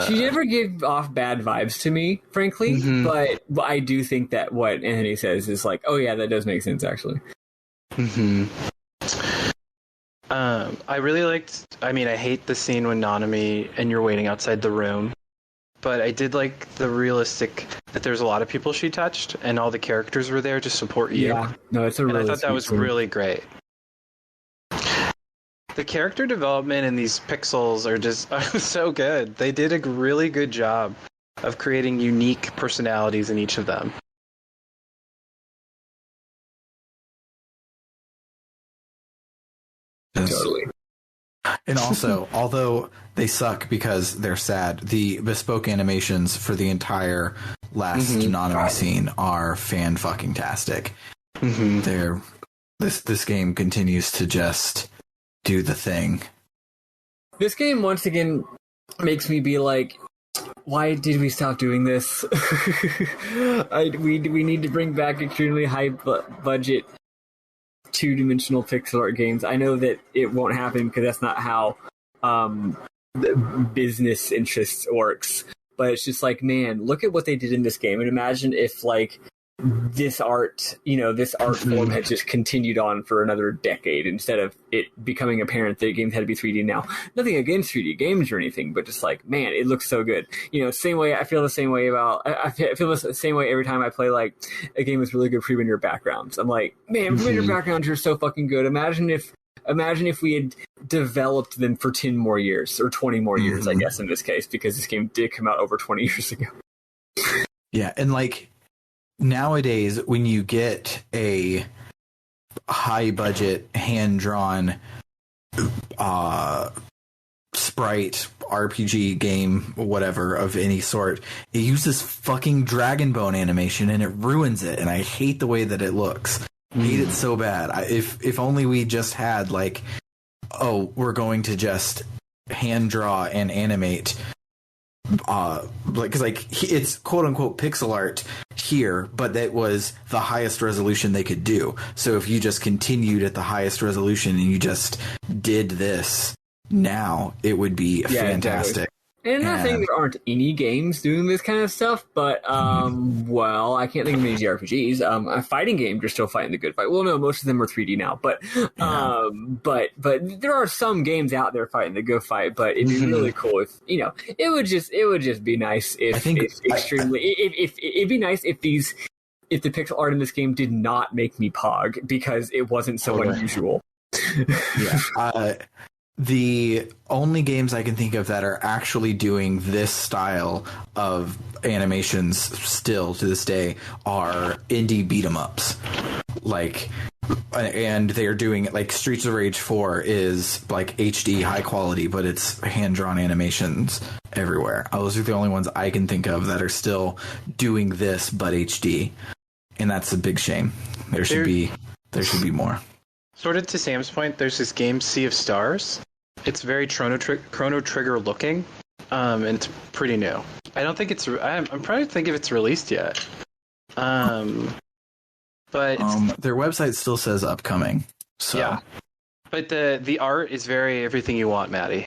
she never gave off bad vibes to me, frankly. But I do think that what Anthony says is like, oh yeah, that does make sense actually. I really liked. I mean, I hate the scene when Nanami and you're waiting outside the room, but I did like the realistic that there's a lot of people she touched, and all the characters were there to support you. Yeah, no, it's a really. I thought that was really great. The character development in these pixels are just so good. They did a really good job of creating unique personalities in each of them. Totally. And also, although they suck because they're sad, the bespoke animations for the entire last Nanami scene are fan-fucking-tastic. This game continues to just do the thing. This game once again makes me be like, why did we stop doing this? We need to bring back extremely high budget two-dimensional pixel art games. I know that it won't happen because that's not how the business interests works. But it's just like, man, look at what they did in this game, and imagine if like this art form had just continued on for another decade instead of it becoming apparent that games had to be 3D now. Nothing against 3D games or anything, but just like, man, it looks so good. Same way I feel the same way about. I feel the same way every time I play like a game with really good pre-rendered backgrounds. I'm like, man, pre-rendered backgrounds are so fucking good. Imagine if we had developed them for 10 more years or 20 more years, I guess in this case, because this game did come out over 20 years ago. Yeah, and like nowadays, when you get a high budget, hand drawn sprite RPG game, whatever of any sort, it uses fucking Dragon Bone animation and it ruins it, and I hate the way that it looks. I hate it so bad. If only we just had like, oh, we're going to just hand draw and animate because it's quote unquote pixel art here, but that was the highest resolution they could do. So if you just continued at the highest resolution and you just did this now, it would be fantastic. Exactly. And I'm not saying there aren't any games doing this kind of stuff, but, well, I can't think of any JRPGs. A fighting game, you're still fighting the good fight. Well, no, most of them are 3D now, but there are some games out there fighting the good fight, but it'd be really cool if, it would just be nice if it'd be nice if the pixel art in this game did not make me pog because it wasn't so unusual. The only games I can think of that are actually doing this style of animations still to this day are indie beat 'em ups. And they're doing it like Streets of Rage 4 is like HD high quality, but it's hand drawn animations everywhere. Those are the only ones I can think of that are still doing this, but HD, and that's a big shame. There should be more. Sort of to Sam's point, there's this game Sea of Stars. It's very Chrono Trigger looking, and it's pretty new. I don't think it's. I'm trying to think if it's released yet. But their website still says upcoming. So. Yeah, but the art is very everything you want, Maddy.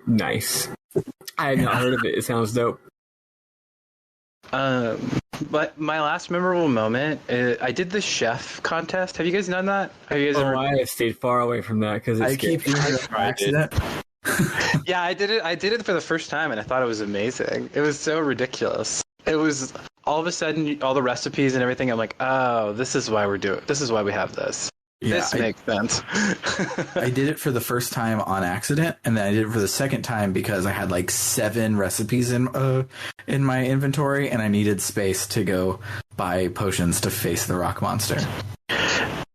Nice. I had not heard of it. It sounds dope. But my last memorable moment, I did the chef contest. Have you guys done that? Have you guys ever? I have stayed far away from that because I keep doing it by accident. Yeah, I did it for the first time, and I thought it was amazing. It was so ridiculous. It was all of a sudden all the recipes and everything. I'm like, oh, this is why this is why we have this. Yeah, this makes sense. I did it for the first time on accident, and then I did it for the second time because I had like 7 recipes in my inventory, and I needed space to go buy potions to face the rock monster.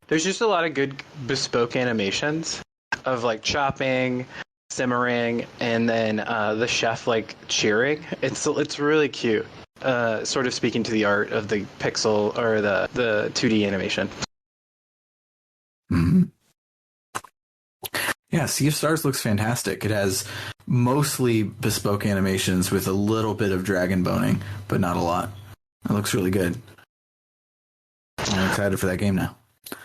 There's just a lot of good bespoke animations of like chopping, simmering, and then the chef like cheering. It's really cute. Sort of speaking to the art of the pixel or the 2D animation. Mm-hmm. Yeah, Sea of Stars looks fantastic. It has mostly bespoke animations with a little bit of dragon boning, but not a lot. It looks really good. I'm excited for that game now.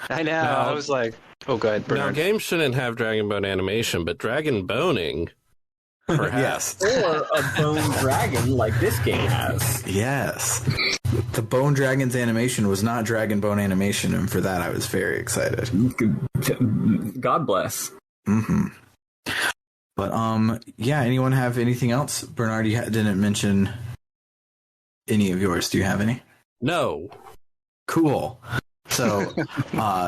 I know. I was like, oh, good. Now, games shouldn't have dragon bone animation, but dragon boning, perhaps. Yes. Or a bone dragon like this game has. Yes. The Bone Dragon's animation was not Dragon Bone animation, and for that I was very excited. God bless. Mm-hmm. But yeah. Anyone have anything else? Bernard, you didn't mention any of yours. Do you have any? No. Cool. So,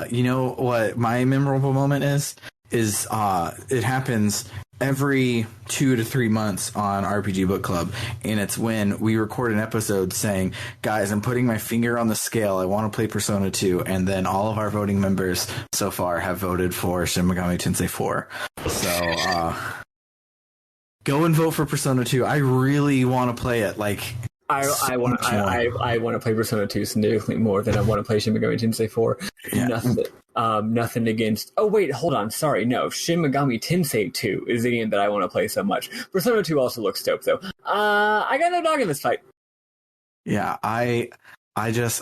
you know what my memorable moment is it happens every 2 to 3 months on RPG Book Club, and it's when we record an episode saying, guys, I'm putting my finger on the scale, I want to play Persona 2, and then all of our voting members so far have voted for Shin Megami Tensei 4. So go and vote for Persona 2. I really want to play it. Like, I want to play Persona 2 significantly more than I want to play Shin Megami Tensei 4. Yeah. Nothing against... Oh, wait, hold on. Sorry, no. Shin Megami Tensei 2 is the game that I want to play so much. Persona 2 also looks dope, though. I got no dog in this fight. Yeah, I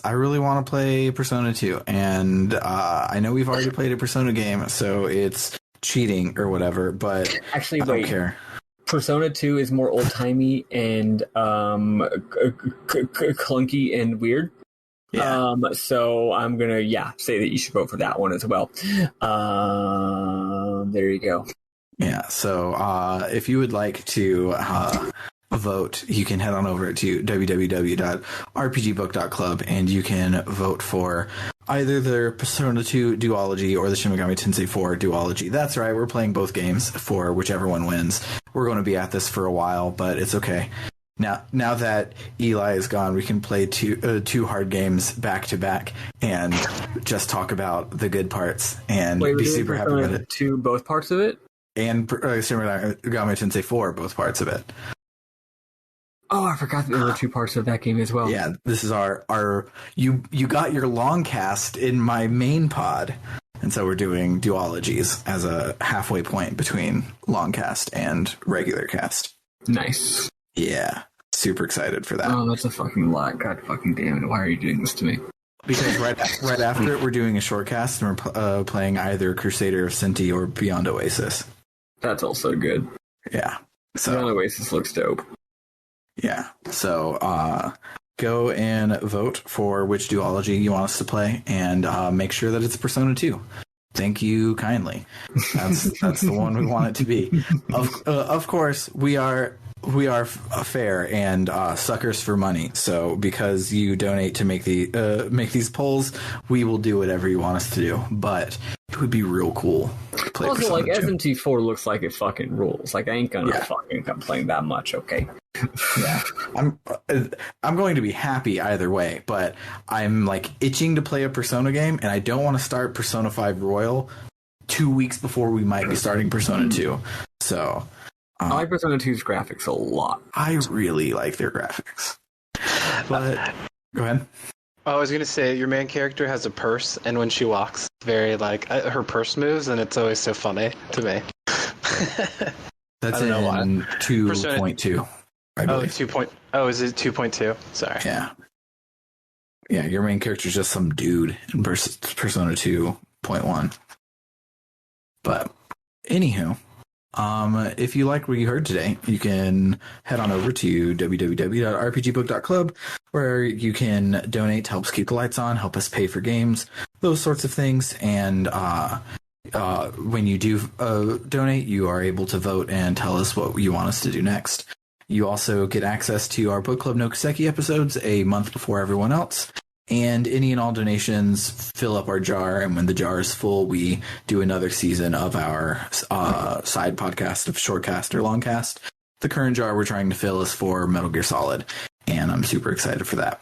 really want to play Persona 2, and I know we've already played a Persona game, so it's cheating or whatever, but actually, I don't care. Persona 2 is more old-timey and clunky and weird. Yeah. So I'm gonna say that you should vote for that one as well. There you go. Yeah. So if you would like to vote, you can head on over to www.rpgbook.club and you can vote for either the Persona 2 duology or the Shin Megami Tensei 4 duology. That's right, we're playing both games for whichever one wins. We're going to be at this for a while, but it's okay. Now that Eli is gone, we can play two hard games back to back and just talk about the good parts and be super happy with it. To both parts of it? And Shin Megami Tensei 4, both parts of it. Oh, I forgot that there were 2 parts of that game as well. Yeah, this is our you got your long cast in my main pod. And so we're doing duologies as a halfway point between long cast and regular cast. Nice. Yeah, super excited for that. Oh, that's a fucking lot. God fucking damn it. Why are you doing this to me? Because right after it, we're doing a short cast and we're playing either Crusader of Sinti or Beyond Oasis. That's also good. Yeah. So Beyond Oasis looks dope. Yeah. So go and vote for which duology you want us to play and make sure that it's Persona 2. Thank you kindly. That's the one we want it to be. Of course, we are fair and suckers for money. So because you donate to make these polls, we will do whatever you want us to do. But it would be real cool to play also, Persona 2. SMT4 looks like it fucking rules. Like, I ain't gonna fucking complain that much, okay? Yeah, I'm going to be happy either way, but I'm like itching to play a Persona game, and I don't want to start Persona 5 Royal 2 weeks before we might be starting Persona 2. So I like Persona 2's graphics a lot. I really like their graphics. But go ahead. I was gonna say your main character has a purse, and when she walks, very like her purse moves, and it's always so funny to me. That's in 2.2. Oh, 2. Oh, is it 2.2? Sorry. Yeah. Yeah, your main character is just some dude in Persona 2.1. But anywho, if you like what you heard today, you can head on over to www.rpgbook.club, where you can donate to help us keep the lights on, help us pay for games, those sorts of things. And when you do donate, you are able to vote and tell us what you want us to do next. You also get access to our Book Club no Kiseki episodes a month before everyone else. And any and all donations fill up our jar, and when the jar is full, we do another season of our side podcast of Shortcast or Longcast. The current jar we're trying to fill is for Metal Gear Solid, and I'm super excited for that.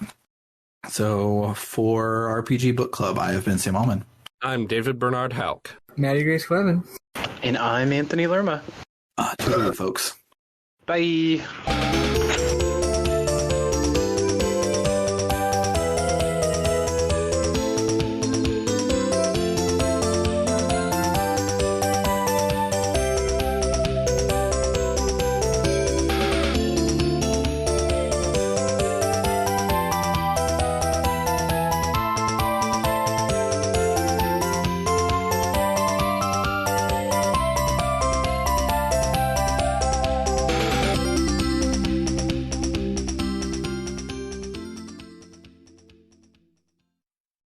So for RPG Book Club, I have been Sam Allman. I'm David Bernard Hauk. Maddy Grace Clevin. And I'm Anthony Lerma. Toodaloo, folks. Bye.